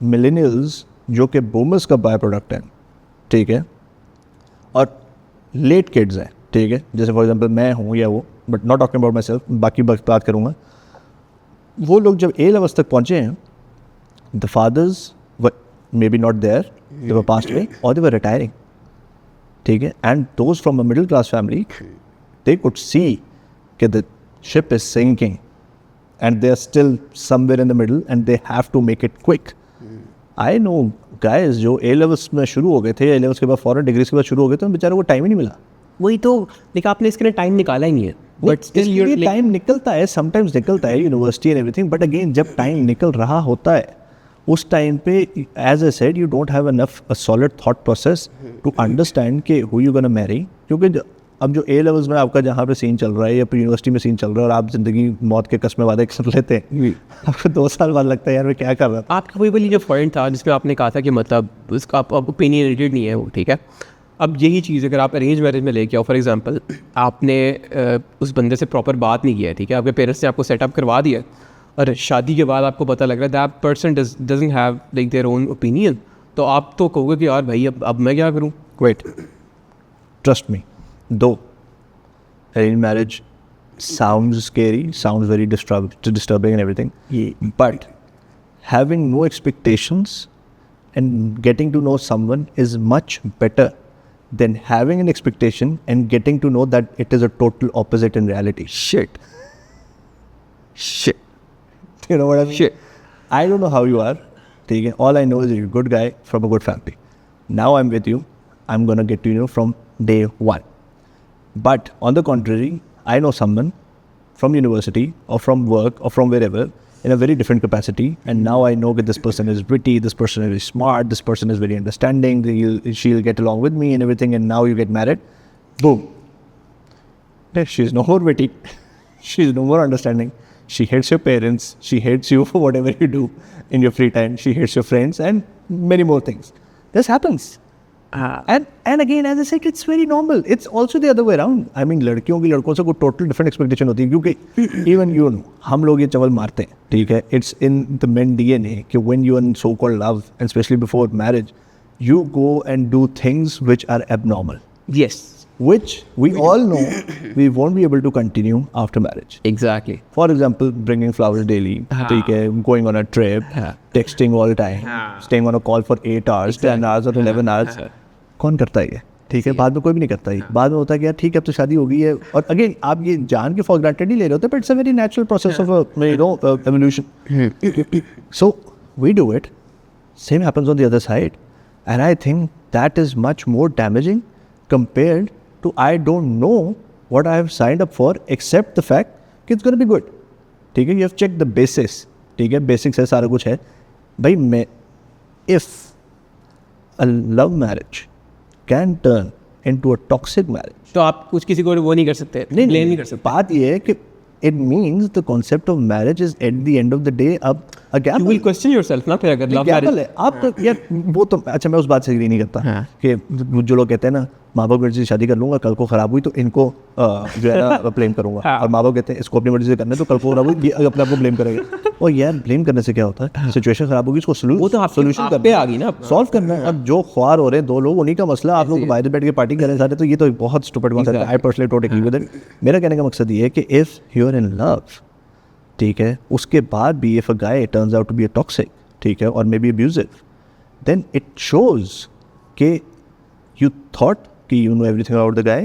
S2: millennials जो कि बूमर्स का बाय प्रोडक्ट है, ठीक है, और लेट किड्स हैं, ठीक है. जैसे फॉर एग्जांपल मैं हूँ या वो, but not talking about my self, बाकी बात करूँगा. वो लोग जब ए लेवल्स तक पहुँचे हैं, the fathers may be not there, they were passed away or they were retiring. ठीक है, and those from a middle class family, they could see that the ship is sinking and they are still somewhere in the middle and they have to make it quick. I know guys जो A levels में शुरू हो गए थे, A levels के बाद foreign degrees के बाद शुरू हो गए थे, बेचारे को टाइम ही नहीं मिला.
S1: वही तो, लेकिन आपने इसके लिए टाइम निकाला ही नहीं है. बट स्टिल
S2: टाइम निकलता है, समटाइम्स निकलता है university and everything, but again जब टाइम निकल रहा होता है उस टाइम पे as I said you don't have enough a solid thought process to understand कि हु यू गोना मैरी. क्योंकि अब जो A levels में आपका जहाँ पे सीन चल रहा है या फिर यूनिवर्सिटी में सीन चल रहा है और आप जिंदगी मौत के कस्में वादे कर लेते हैं, आपको 2 साल बाद लगता है यार मैं क्या कर रहा था.
S1: आपका वही वाली जो पॉइंट था जिसमें आपने कहा था कि मतलब उसका आप ओपिनियनेटेड नहीं है वो, ठीक है. अब यही चीज़ अगर आप अरेंज मैरिज में लेके आओ, फॉर एग्जांपल आपने उस बंदे से प्रॉपर बात नहीं किया है, ठीक है, आपके पेरेंट्स ने आपको सेटअप करवा दिया और शादी के बाद आपको पता लग रहा है that person doesn't have like their own opinion, तो आप तो कहोगे कि यार भाई अब मैं क्या करूँ.
S2: Wait, trust me, though arranged marriage sounds scary, sounds very disturbing and everything, but having no expectations and getting to know someone is much better than having an expectation and getting to know that it is a total opposite in reality.
S1: Shit.
S2: You know what I mean?
S1: Shit.
S2: I don't know how you are. Okay? All I know is you're a good guy from a good family. Now I'm with you. I'm going to get to know from day one. But on the contrary, I know someone from university or from work or from wherever in a very different capacity. And now I know that this person is witty, this person is smart, this person is very understanding, she'll get along with me and everything. And now you get married. Boom. She's no more witty. She's no more understanding. She hates your parents. She hates you for whatever you do in your free time. She hates your friends and many more things. This happens. And again, as I said, it's very normal. It's also the other way around. I mean, लड़कियों की लड़कों से कोई total different expectation होती है क्योंकि even you know हम लोग ये चवल मारते हैं, ठीक है. It's in the main DNA कि when you are in so called love and especially before marriage, you go and do things which are abnormal.
S1: Yes.
S2: Which we all know we won't be able to continue after marriage.
S1: Exactly.
S2: For example, bringing flowers daily, ठीक है, going on a trip, texting all the time, staying on a call for 8 hours, 10 hours or 11 hours. कौन करता है ये? ठीक है, बाद में कोई भी नहीं करता है. बाद में होता है कि यार ठीक है अब तो शादी हो गई है. और अगेन आप ये जान के फॉर ग्रांटेड नहीं ले रहे होते, but it's a very natural process of evolution. So we do it. Same happens on the other side and I think that is much more damaging compared to I don't know what I have signed up for except the fact कि it's going to be good. ठीक है, you have checked the basis. ठीक है, basics है, सारा कुछ है. भाई मैं if a love marriage can turn into a toxic marriage.
S1: तो आप कुछ किसी को वो नहीं कर सकते, ब्लेम नहीं कर सकते.
S2: बात ये है कि it means the concept of marriage is at the end of the day अब a gamble.
S1: You will question yourself ना फिर अगर love marriage.
S2: आप तो यार वो तो अच्छा मैं उस बात से एग्री नहीं करता कि जो लोग कहते हैं ना माँ बाप मर्जी से शादी कर लूँगा, कल को ख़राब हुई तो इनको जो है ना ब्लेम करूँगा, और माँ बाप कहते हैं इसको अपनी मर्जी से करना है तो कल को ख़राब हुई ये अपने आप को ब्लेम करेगा. और यार ब्लेम करने से क्या होता है, सिचुएशन ख़राब होगी इसको सोल्यूशन कर पे आ गई ना, सॉल्व करना है. अब जो ख्वार हो रहे हैं 2 लोग उन्हीं का मसला, आप लोग बाहर बैठ के पार्टी कर रहे हैं सारे, तो ये तो बहुत स्टूपिड कॉन्सेप्ट है. I personally don't agree with it. मेरा कहने का मकसद ये है कि if you are in love, ठीक है, उसके बाद भी if a guy turns out to be a toxic, ठीक है, और maybe abusive, then it shows कि you thought कि you know everything about the guy,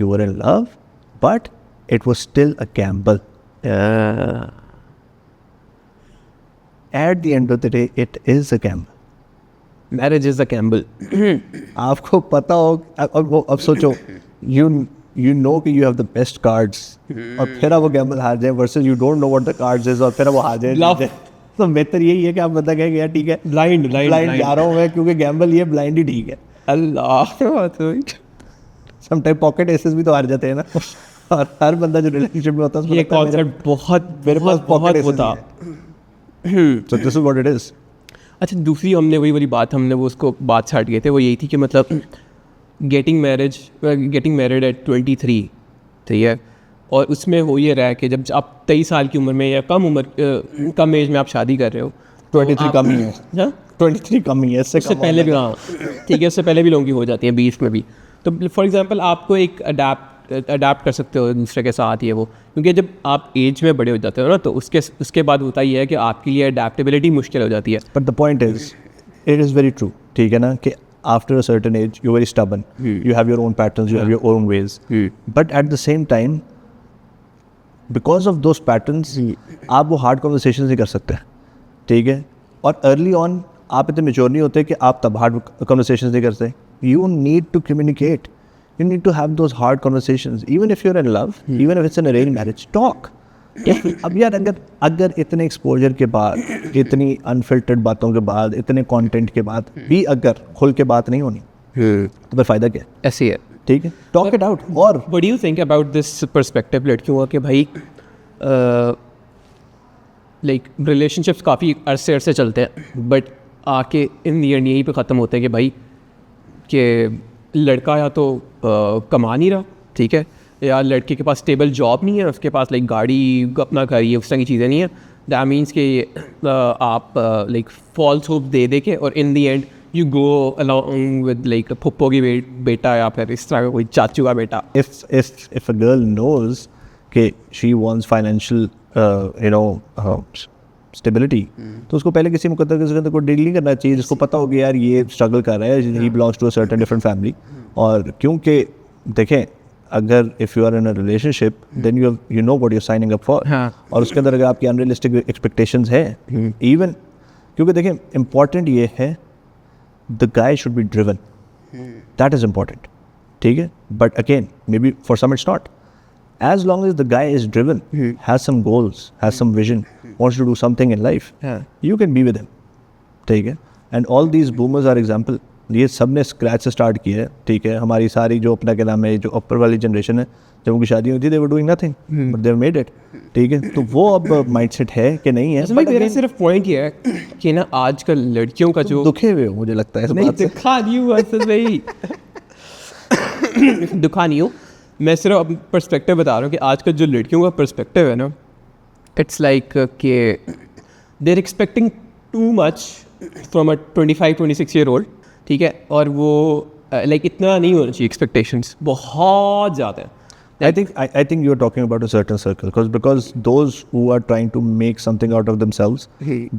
S2: you were in love, but it was still a gamble. At the end of the day, it is a gamble.
S1: Marriage is a gamble.
S2: आपको पता हो, अब सोचो, you know कि you have the best cards, और फिर आप वो gamble हार जाए, versus you don't know what the cards is, और फिर वो हार जाए.
S1: Love.
S2: तो बेहतर यही है कि आप बता कहें कि यार ठीक है,
S1: Blind
S2: जा रहा हूँ मैं क्योंकि gamble ये blind ही ठीक है.
S1: अल्लाह.
S2: समटाइम पॉकेट एसेस भी तो हार जाते हैं ना. और हर बंदा जो रिलेशनशिप में होता है
S1: ये कॉन्सेप्ट बहुत
S2: मेरे पास
S1: बहुत होता.
S2: So this is what it is.
S1: अच्छा, दूसरी हमने वही वाली बात हमने वो उसको बात छाट गए थे, वो यही थी कि मतलब गेटिंग मैरिड एट 23, ठीक है, और उसमें हो ये रहा है कि जब आप 23 साल की उम्र में या कम एज में आप शादी कर रहे हो,
S2: 23 कम ही है. 23 कम ही है, इससे
S1: पहले भी. हाँ ठीक है, इससे पहले भी लोगों की हो जाती है 20 में भी. तो फॉर एग्जांपल आपको एक अडाप्ट कर सकते हो दूसरे के साथ, ये वो, क्योंकि जब आप एज में बड़े हो जाते हो ना तो उसके बाद होता ही है कि आपके लिए अडेप्टेबिलिटी मुश्किल हो जाती है.
S2: But the point is it is very true, ठीक है ना, कि after a certain age you're very stubborn, you have your own patterns, you have your own ways, but at the same time because of those patterns आप वो hard conversations नहीं कर सकते, ठीक है, और early on आप इतने mature नहीं होते कि आप तब hard conversations नहीं करते. You need to communicate, you need to have those hard conversations, even if you're in love, even if it's an arranged marriage, talk. अब यार अगर इतने एक्सपोजर के बाद, इतनी अनफिल्टर्ड बातों के बाद, इतने कंटेंट के बाद भी अगर खुल के बात नहीं होनी तो फिर फ़ायदा क्या है?
S1: ऐसी है.
S2: ठीक है, टॉक इट आउट. और
S1: what do you think about this perspective लड़कियों का कि भाई लाइक रिलेशनशिप्स काफ़ी अरसे चलते हैं बट आके इन द एंड यहीं पे ख़त्म होते हैं कि भाई कि लड़का या तो कमा नहीं रहा, ठीक है, या लड़के के पास स्टेबल जॉब नहीं है, उसके पास लाइक गाड़ी, अपना घर, ये उस तरह की चीज़ें नहीं है. दैट मीन्स कि आप लाइक फॉल्स होप दे के और in the end you go along with like फुप्पो की बेटा या फिर इस तरह का कोई चाचू का बेटा.
S2: if a girl knows कि she wants financial stability, तो उसको पहले किसी मुकद्दर को डील नहीं करना चाहिए जिसको पता होगा यार ये स्ट्रगल कर रहा है, he belongs to a certain different family. और क्योंकि देखें अगर if you are in a relationship then you know what you signing up for, और उसके अंदर अगर आपकी अनरियलिस्टिक एक्सपेक्टेशंस है इवन, क्योंकि देखें इम्पॉर्टेंट ये है the guy should be driven, that is important, ठीक है, but again maybe for some it's not. As long as the guy is driven, has some goals, has some vision, wants to do something in life, you can be with him, ठीक है. And all these boomers are example. ये सब ने scratch से start किया है, ठीक है. हमारी सारी जो अपना क्या नाम है, जो अपर वाली जनरेशन है, जब उनकी शादी हुई थी, they were doing nothing, but they made it, ठीक है. तो वो अब माइंडसेट है कि नहीं है.
S1: मेरा सिर्फ पॉइंट ये है कि ना आजकल लड़कियों का जो
S2: दुखे हुए हो मुझे लगता है इस बात से.
S1: दुखा नहीं हूँ असल में ही दुखा नहीं हूँ, मैं सिर्फ अपना पर्सपेक्टिव बता रहा हूँ कि आजकल जो लड़कियों का पर्सपेक्टिव है ना, इट्स लाइक कि they are expecting too much from a 25-26 year old, ठीक है, और वो लाइक इतना नहीं होना चाहिए, एक्सपेक्टेशंस बहुत ज़्यादा है.
S2: I think you are talking about a certain circle because those who are trying to make something out of themselves,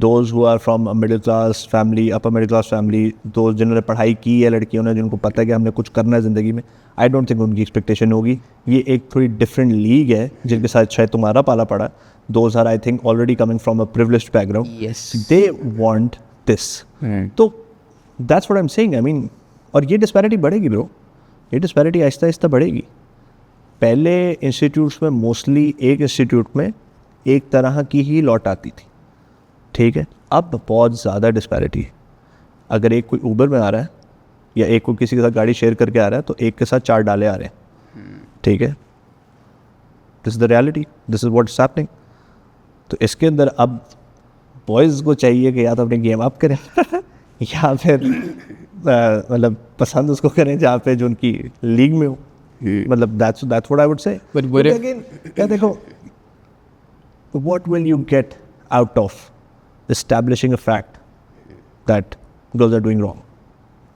S2: those who are from a middle class family, upper middle class family, those जिन्होंने पढ़ाई की है लड़कियों ने, जिनको पता है कि हमने कुछ करना है ज़िंदगी में, I don't think उनकी एक्सपेक्टेशन होगी. ये एक थोड़ी डिफरेंट लीग है जिनके साथ शायद तुम्हारा पाला पड़ा. Those are I think already coming from a privileged background.
S1: Yes.
S2: They want this. तो that's what I'm saying. I mean, और ये डिस्पैरिटी बढ़ेगी ब्रो, ये डिस्पैरिटी आहिस्ता आहिस्ता बढ़ेगी. पहले इंस्टीट्यूट्स में मोस्टली एक इंस्टीट्यूट में एक तरह की ही लॉट आती थी, ठीक है. अब बहुत ज़्यादा डिस्पैरिटी है. अगर एक कोई ऊबर में आ रहा है या एक कोई किसी के साथ गाड़ी शेयर करके आ रहा है तो एक के साथ 4 डाले आ रहे हैं, ठीक है. This is the reality, this is what is happening. तो इसके अंदर अब बॉयज़ को चाहिए कि या तो अपनी गेम अप करें या फिर मतलब पसंद उसको करें जहाँ पे जो उनकी लीग में हो. मतलब that's what I would say.
S1: But what if
S2: again, क्या देखो, what will you get out of establishing a fact that girls are doing wrong?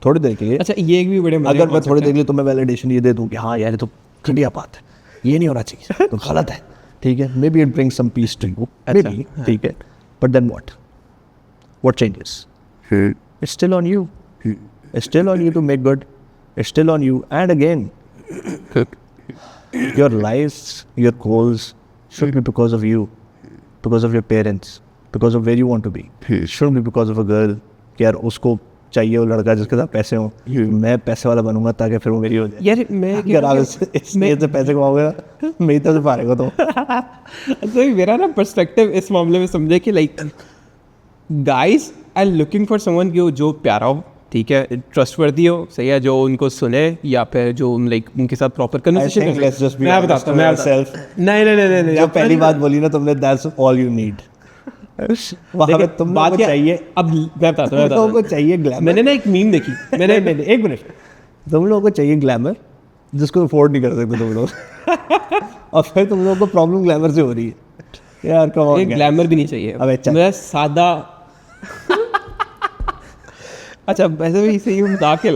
S2: थोड़ी देर के लिए,
S1: अच्छा ये एक भी बड़े मजे
S2: अगर मैं थोड़ी देर के लिए तुम्हें वैलिडेशन ये दे दूँ कि हाँ यार ये तो घटिया बात है, ये नहीं होना चाहिए, तो गलत है, ठीक है. Maybe it brings some peace to you, maybe, ठीक है. But then what changes? It's still on you. It's still on you to make good. It's still on you. And again, your lives, your goals should be because of you, because of your parents, because of where you want to be. Shouldn't be because of a girl कि यार उसको चाहिए वो लड़का जिसके साथ पैसे हों, मैं पैसे वाला बनूंगा ताकि फिर वो मेरी हो जाए.
S1: यार मैं
S2: अगर आप इससे पैसे कमाओगे ना मेरी तरफ से फारेगा तो.
S1: तो मेरा ना पर्सपेक्टिव इस मामले में समझे कि like guys are looking for someone जो प्यारा हो, ठीक है, ट्रस्टवर्दी हो, सही है, जो उनको सुने या फिर जो लाइक उनके साथ प्रॉपर कन्वर्सेशन. मैं बताता हूँ नहीं
S2: जब पहली बात बोली ना तुमने, दैट्स ऑल यू नीड. वहाँ पे तुम लोगों को चाहिए, अब
S1: मैं बताता हूँ,
S2: तुम लोगों को चाहिए ग्लैमर.
S1: मैंने ना एक मीम देखी, मैंने एक मिनट,
S2: तुम लोगों को चाहिए ग्लैमर जिसको अफोर्ड नहीं कर सकते तुम लोग और फिर तुम लोगों को प्रॉब्लम ग्लैमर से हो रही है यार. कम
S1: एक ग्लैमर भी नहीं चाहिए,
S2: अब
S1: मैं सादा अच्छा वैसे भी सही मजाक के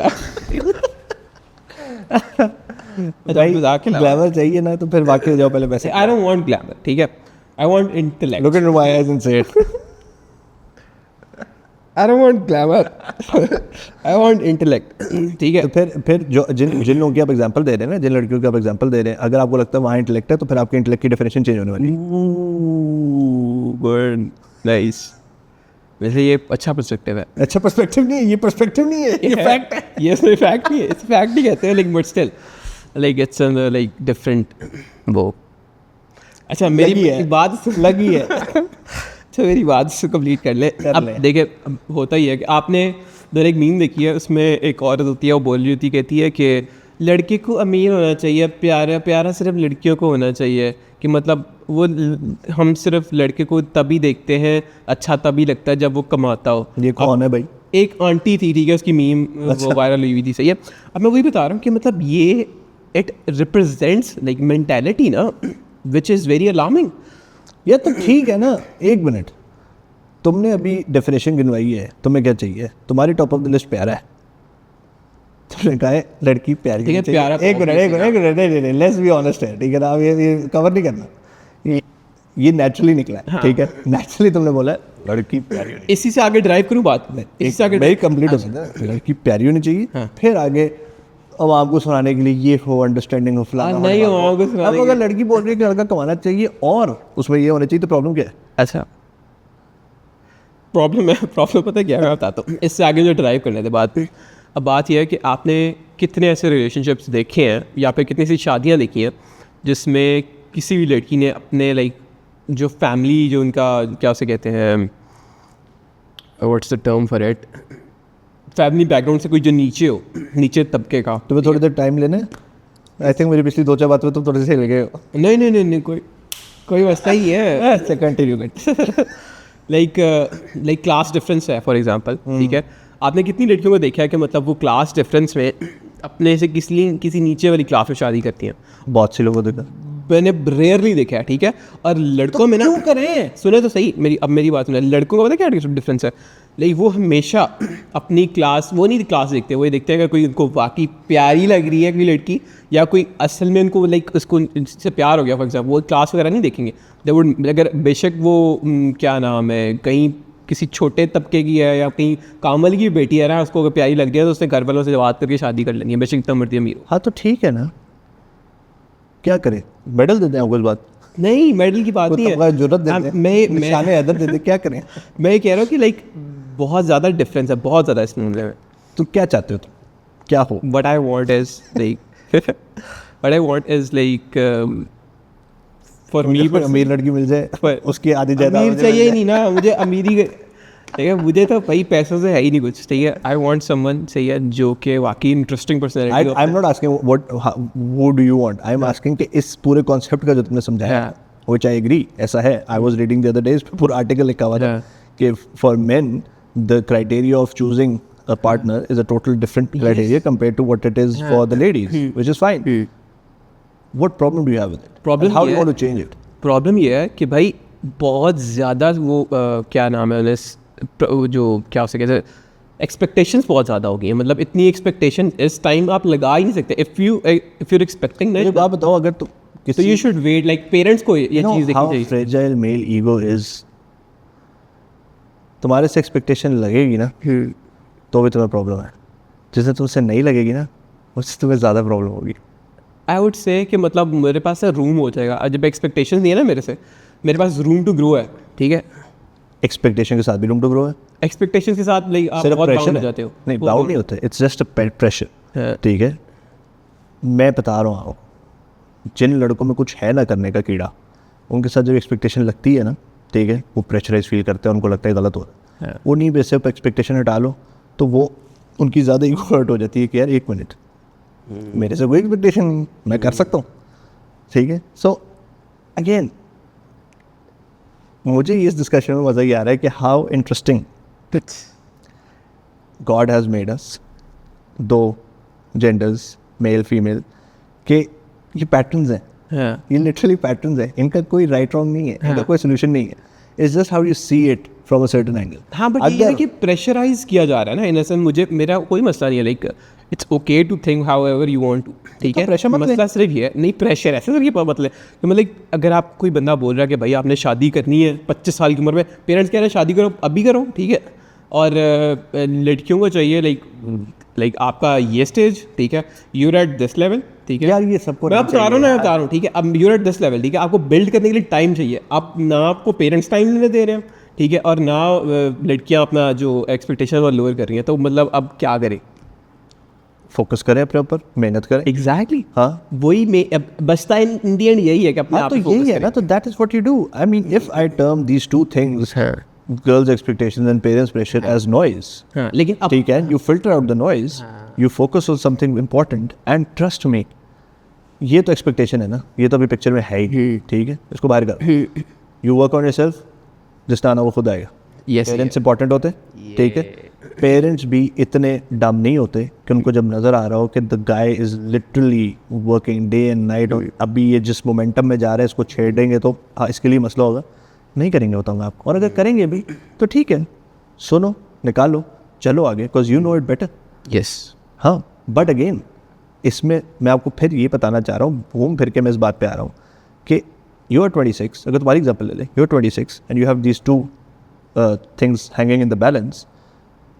S2: ग्लैमर चाहिए ना तो फिर वाकई जाओ पहले पैसे.
S1: आई डोंट वांट ग्लैमर, ठीक है, I want intellect.
S2: Look into my eyes and say it.
S1: I don't want glamour, I want intellect, ठीक है।
S2: तो फिर जो जिन लोगों की आप एग्जांपल दे रहे हैं ना, जिन लड़कियों की आप एग्जांपल दे रहे हैं, अगर आपको लगता है वहाँ इंटेलेक्ट है तो फिर आपके इंटेलेक्ट की डेफिनेशन चेंज होने वाली है।
S1: Good, nice. वैसे ये अच्छा पर्सपेक्टिव है।
S2: अच्छा पर्सपेक्टिव नहीं है, ये पर्सपेक्टिव नहीं है, ये फैक्ट है।
S1: ये फैक्ट नहीं है, इस फैक्ट नहीं कहते हैं, like but still like it's like different वो। अच्छा मेरी बात
S2: लगी है।
S1: तो मेरी बात से कंप्लीट कर ले। अब देखिए, अब होता ही है कि आपने उधर एक मीम देखी है, उसमें एक औरत होती है, वो बोल रही होती, कहती है कि लड़के को अमीर होना चाहिए, प्यारा प्यारा सिर्फ लड़कियों को होना चाहिए, कि मतलब वो हम सिर्फ लड़के को तभी देखते हैं, अच्छा तभी लगता है जब वो कमाता हो।
S2: ये कौन है भाई?
S1: एक आंटी थी, ठीक है, उसकी मीम वो वायरल हुई थी, सही है। अब मैं वही बता रहा हूँ कि मतलब ये इट रिप्रेजेंट्स लाइक मेंटालिटी ना, विच इज़ वेरी अलार्मिंग।
S2: ये तो ठीक है ना, एक मिनट, तुमने अभी डेफिनेशन गिनवाई है, तुम्हें क्या चाहिए? तुम्हारी टॉप ऑफ द लिस्ट प्यारा है, तुमने कहा है लड़की प्यारी,
S1: ठीक है,
S2: चाहिए।
S1: प्यारा
S2: एक मिनट, नहीं, लेट्स बी ऑनेस्ट है, ठीक है ना, अब ये कवर नहीं करना, ये नेचुरली निकला है, ठीक है, नेचुरली तुमने बोला है लड़की प्यारी होनी
S1: इसी से आगे ड्राइव करूँ बात, इसी से आगे
S2: चाहिए, कंप्लीट हो सकता है, लड़की प्यारी होनी चाहिए, फिर आगे अब आपको सुनाने के लिए ये हो, अंडरस्टैंडिंग हो, फलाना
S1: नहीं हो, आपको
S2: अब
S1: सुनाने
S2: अगर लड़की बोल रही है कि लड़का कमाना चाहिए और उसमें ये होना चाहिए, तो प्रॉब्लम क्या है?
S1: अच्छा, प्रॉब्लम पता है क्या है, मैं बताता हूँ। इससे आगे जो ड्राइव करने थे बात, अब बात यह है कि आपने कितने ऐसे रिलेशनशिप्स देखे हैं या फिर कितनी सी शादियाँ देखी हैं जिसमें किसी भी लड़की ने अपने लाइक जो फैमिली, जो उनका क्या उसे कहते हैं, what's the term for it, family background से कोई जो नीचे हो, नीचे तबके का।
S2: तुम्हें थोड़ी देर टाइम लेने, आई थिंक मेरी पिछली 2-4 बातों में तुम थोड़े से लगे हो।
S1: नहीं, कोई मसला ही है।
S2: कंटिन्यू कर।
S1: लाइक क्लास डिफरेंस है फॉर एग्जांपल, ठीक है। आपने कितनी लड़कियों को देखा है कि मतलब वो क्लास डिफरेंस में अपने से किसी नीचे वाली क्लास में शादी करती हैं?
S2: बहुत से लोगों देखा,
S1: मैंने रेयरली देखा है, ठीक है। और लड़कों में ना, क्यों करें, सुने तो सही मेरी बात सुने, लड़कों का पता क्या डिफरेंस है, लाइक वो हमेशा अपनी क्लास, वो नहीं क्लास देखते, वो ये देखते हैं कि कोई उनको वाकई प्यारी लग रही है कोई लड़की, या कोई असल में उनको लाइक उसको इससे प्यार हो गया फॉर एग्जाम्पल, वो क्लास वगैरह नहीं देखेंगे। दे वुड, अगर बेशक वो क्या नाम है, कहीं किसी छोटे तबके की है या कहीं कामल की बेटी है ना, उसको अगर प्यारी लग रही है तो उसने घर वालों से बात करके शादी कर लेनी है, बेशक इतना मर्जी अमीर हो।
S2: हाँ तो ठीक है ना, क्या करें, मेडल देते हैं कुछ बात
S1: नहीं, मेडल की बात नहीं है,
S2: जरूरत देते हैं, निशाने हैदर देते, क्या करें?
S1: मैं ये कह रहा हूँ कि लाइक बहुत ज़्यादा डिफरेंस है, बहुत ज़्यादा इस मामले में।
S2: तो क्या चाहते हो तुम, क्या हो?
S1: What I want is like for me,
S2: अमीर लड़की मिल जाए, उसकी आधी जायदाद
S1: अमीर चाहिए ही नहीं ना मुझे, अमीरी, ठीक है, मुझे तो भाई पैसों से है ही नहीं कुछ, ठीक है। आई वांट समवन, चाहिए जो कि वाकई इंटरेस्टिंग पर्सनैलिटी हो।
S2: आई am not asking what do you want, I am asking कि इस पूरे कॉन्सेप्ट का जो तुमने समझाया, व्हिच आई एग्री, ऐसा है। I was reading the other days, पूरा आर्टिकल लिखा हुआ था कि for main the criteria of choosing a partner is a total different criteria compared to what it is for the ladies, which is fine. What problem do you have with it?
S1: Problem
S2: And how do you want to change it?
S1: Problem ये है कि भाई बहुत ज़्यादा वो क्या नाम है उन्हें, जो क्या उसे कहते हैं, एक्सपेक्टेशंस बहुत ज़्यादा हो गई है। मतलब इतनी एक्सपेक्टेशन इस टाइम आप लगा ही नहीं सकते। इफ़ यू एक्सपेक्टिंग
S2: मुझे बात बताओ, अगर तुम
S1: तो you should wait, like parents को ये चीज़ देखनी चाहिए।
S2: फ्रेजाइल मेल ईगो इज, तुम्हारे से एक्सपेक्टेशन लगेगी ना तो भी तुम्हें प्रॉब्लम है, जिससे तुमसे नहीं लगेगी ना उससे तुम्हें ज़्यादा प्रॉब्लम होगी।
S1: आई वुड से कि मतलब मेरे पास रूम हो जाएगा, जब एक्सपेक्टेशन नहीं है ना मेरे से, मेरे पास रूम टू ग्रो है, ठीक है।
S2: एक्सपेक्टेशन के साथ भी रूम टू ग्रो है,
S1: एक्सपेक्टेशन के साथ लाइक आप बहुत बाउंड हो जाते हो।
S2: नहीं, बाउंड नहीं होते, इट्स जस्ट अ प्रेशर, ठीक है। मैं बता रहा हूँ, जिन लड़कों में कुछ है ना करने का कीड़ा, उनके साथ जब एक्सपेक्टेशन लगती है ना, ठीक है, वो प्रेशराइज फील करते हैं, उनको लगता है गलत हो रहा है। वो नहीं, बेसिक एक्सपेक्टेशन हटा लो तो वो उनकी ज़्यादा ईगो हर्ट हो जाती है कि यार एक मिनट, मेरे से कोई एक्सपेक्टेशन नहीं, मैं कर सकता हूँ, ठीक है। सो अगेन मुझे इस डिस्कशन में मज़ा ये आ रहा है कि how interesting God has made us, दो जेंडर्स, मेल फीमेल, के ये पैटर्न्स हैं, ये लिटरली पैटर्न्स हैं, इनका कोई राइट रॉन्ग नहीं है, इनका कोई सोल्यूशन नहीं है। It's just how you see it from a certain angle.
S1: हाँ, बट ये है कि प्रेशराइज किया जा रहा है ना, इन सेंस मुझे, मेरा कोई मसला नहीं है, like it's okay to think however you want to, ठीक है।
S2: प्रेशर
S1: मसला सिर्फ ये है, नहीं प्रेशर ऐसे सिर्फ ये मतलब कि मतलब अगर आप कोई बंदा बोल रहा है कि भाई आपने शादी करनी है 25 साल की उम्र में, पेरेंट्स कह रहे हैं शादी करो, अभी करो, ठीक है, और लड़कियों को चाहिए लाइक आपका ये स्टेज, ठीक है, यूर एट दिस लेवल, ठीक है
S2: यार ये सबको
S1: मैं बता रहा हूँ, ठीक है, अब यूर एट दिस लेवल, ठीक है, आपको बिल्ड करने के लिए टाइम चाहिए, आप ना आपको पेरेंट्स टाइम नहीं दे रहे हैं, ठीक है, और ना लड़कियाँ अपना जो एक्सपेक्टेशन वो लोअर कर रही हैं, तो मतलब अब क्या करें?
S2: फोकस करें अपने ऊपर, मेहनत करें।
S1: एग्जैक्टली
S2: हाँ
S1: वही में बचता है इन दी एंड यही है कि अपने
S2: हाँ,
S1: आप
S2: तो
S1: पे
S2: यही
S1: focus
S2: है ना, तो that is what you do. I mean if I term these two things, girls expectations and parents pressure, as noise,
S1: करें। हाँ, लेकिन अब
S2: ठीक है, you filter out the noise, you focus on something important, and trust me, ये तो expectation है ना, ये तो अभी पिक्चर में है ही, ठीक है, इसको बाहर कर। यू वर्क ऑन योरसेल्फ, जिसका आना वो खुद आएगा।
S1: Yes,
S2: पेरेंट्स इंपॉर्टेंट होते, ठीक है, पेरेंट्स भी इतने डम नहीं होते कि उनको जब नज़र आ रहा हो कि the guy is literally working day and night, और अभी ये जिस मोमेंटम में जा रहा है इसको छेड़ेंगे तो हाँ इसके लिए मसला होगा, नहीं करेंगे बताऊँगा आपको। और अगर करेंगे भी तो ठीक है, सुनो, निकालो, चलो आगे, because you know it better.
S1: Yes
S2: हाँ, बट अगेन इसमें मैं आपको फिर ये बताना चाह रहा हूँ, घूम फिर के मैं इस बात पे आ रहा हूँ कि यू आर 26, अगर तुम्हारी एग्जाम्पल ले लें, you are 26 and you have these two things hanging in the balance,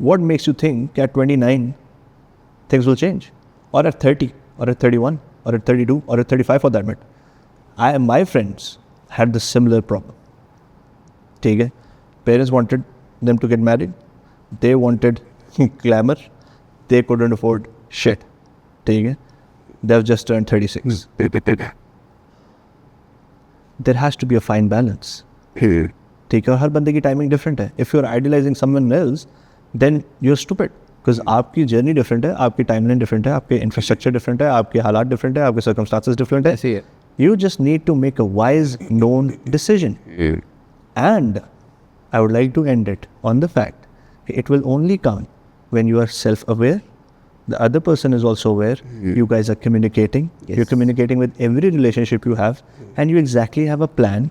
S2: what makes you think at 29 things will change, or at 30, or at 31, or at 32, or at 35 for that matter? My friends had the similar problem. ठीक है, parents wanted them to get married, they wanted glamour, they couldn't afford shit, ठीक है, they've just turned 36. There has to be a fine balance. ठीक है, और हर बंदे की टाइमिंग डिफरेंट है। If you are idealising someone else then you are stupid, because आपकी जर्नी डिफरेंट है, आपकी टाइमलाइन डिफरेंट है, आपके इंफ्रास्ट्रक्चर डिफरेंट है, आपके हालात डिफरेंट है, आपके सर्कमस्टांसेस डिफरेंट है।
S1: ऐसे ही है।
S2: You just need to make a wise, known decision. And I would like to end it on the fact that it will only come when you are self-aware, the other person is also aware, you guys are communicating, you're communicating with every relationship you have, and you exactly have a plan,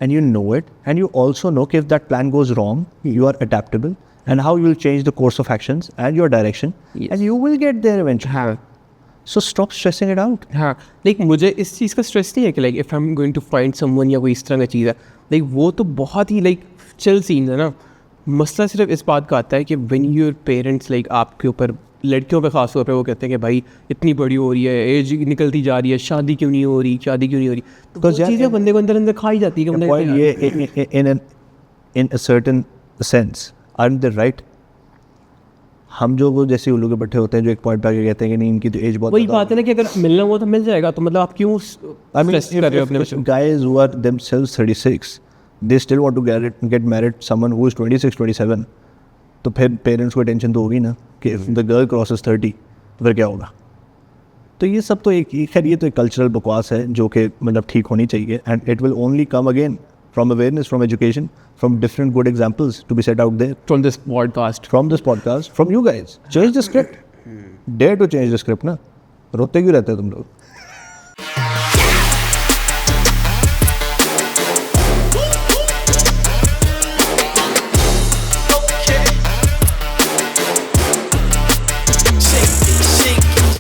S2: and you know it, and you also know if that plan goes wrong, you are adaptable, and how you will change the course of actions and your direction, and you will get there eventually.
S1: हाँ
S2: So stop stressing it out.
S1: हाँ, like मुझे इस चीज़ का stress नहीं है कि like if I am going to find someone या कोई इस तरह की चीज़ है, लाइक वो तो बहुत ही लाइक चिल सीन है ना। मसला सिर्फ इस बात का आता है कि व्हेन योर पेरेंट्स लाइक आपके ऊपर, लड़कियों पे ख़ास तौर पे वो कहते हैं कि भाई इतनी बड़ी हो रही है, एज निकलती जा रही है, शादी क्यों नहीं हो रही, शादी क्यों नहीं हो रही, तो वो
S2: यार,
S1: चीज़ें बंदे को अंदर अंदर खाई जाती है कि बंदा
S2: Point ये in a certain sense, aren't they right? हम जो वो जैसे उल्लू के बट्टे होते हैं जो एक पॉइंट पे आके कहते हैं कि नहीं इनकी तो एज बहुत
S1: वही बात है ना कि अगर मिलना हो तो मिल जाएगा, तो मतलब आप क्यों
S2: I mean,
S1: stress कर रहे हो अपने बच्चों?
S2: if guys who are themselves 36, they still want to get married someone who is 26, 27, तो फिर पेरेंट्स को टेंशन तो होगी ना कि if the girl crosses 30 तो फिर क्या होगा। तो ये सब तो खैर ये तो एक कल्चरल बकवास है जो कि मतलब ठीक होनी चाहिए, and it will only come again from awareness, from education, from different good examples to be set out there.
S1: From this podcast.
S2: From this podcast, from you guys. Change the script. Dare to change the script ना, रोते क्यों रहते हो तुम लोग?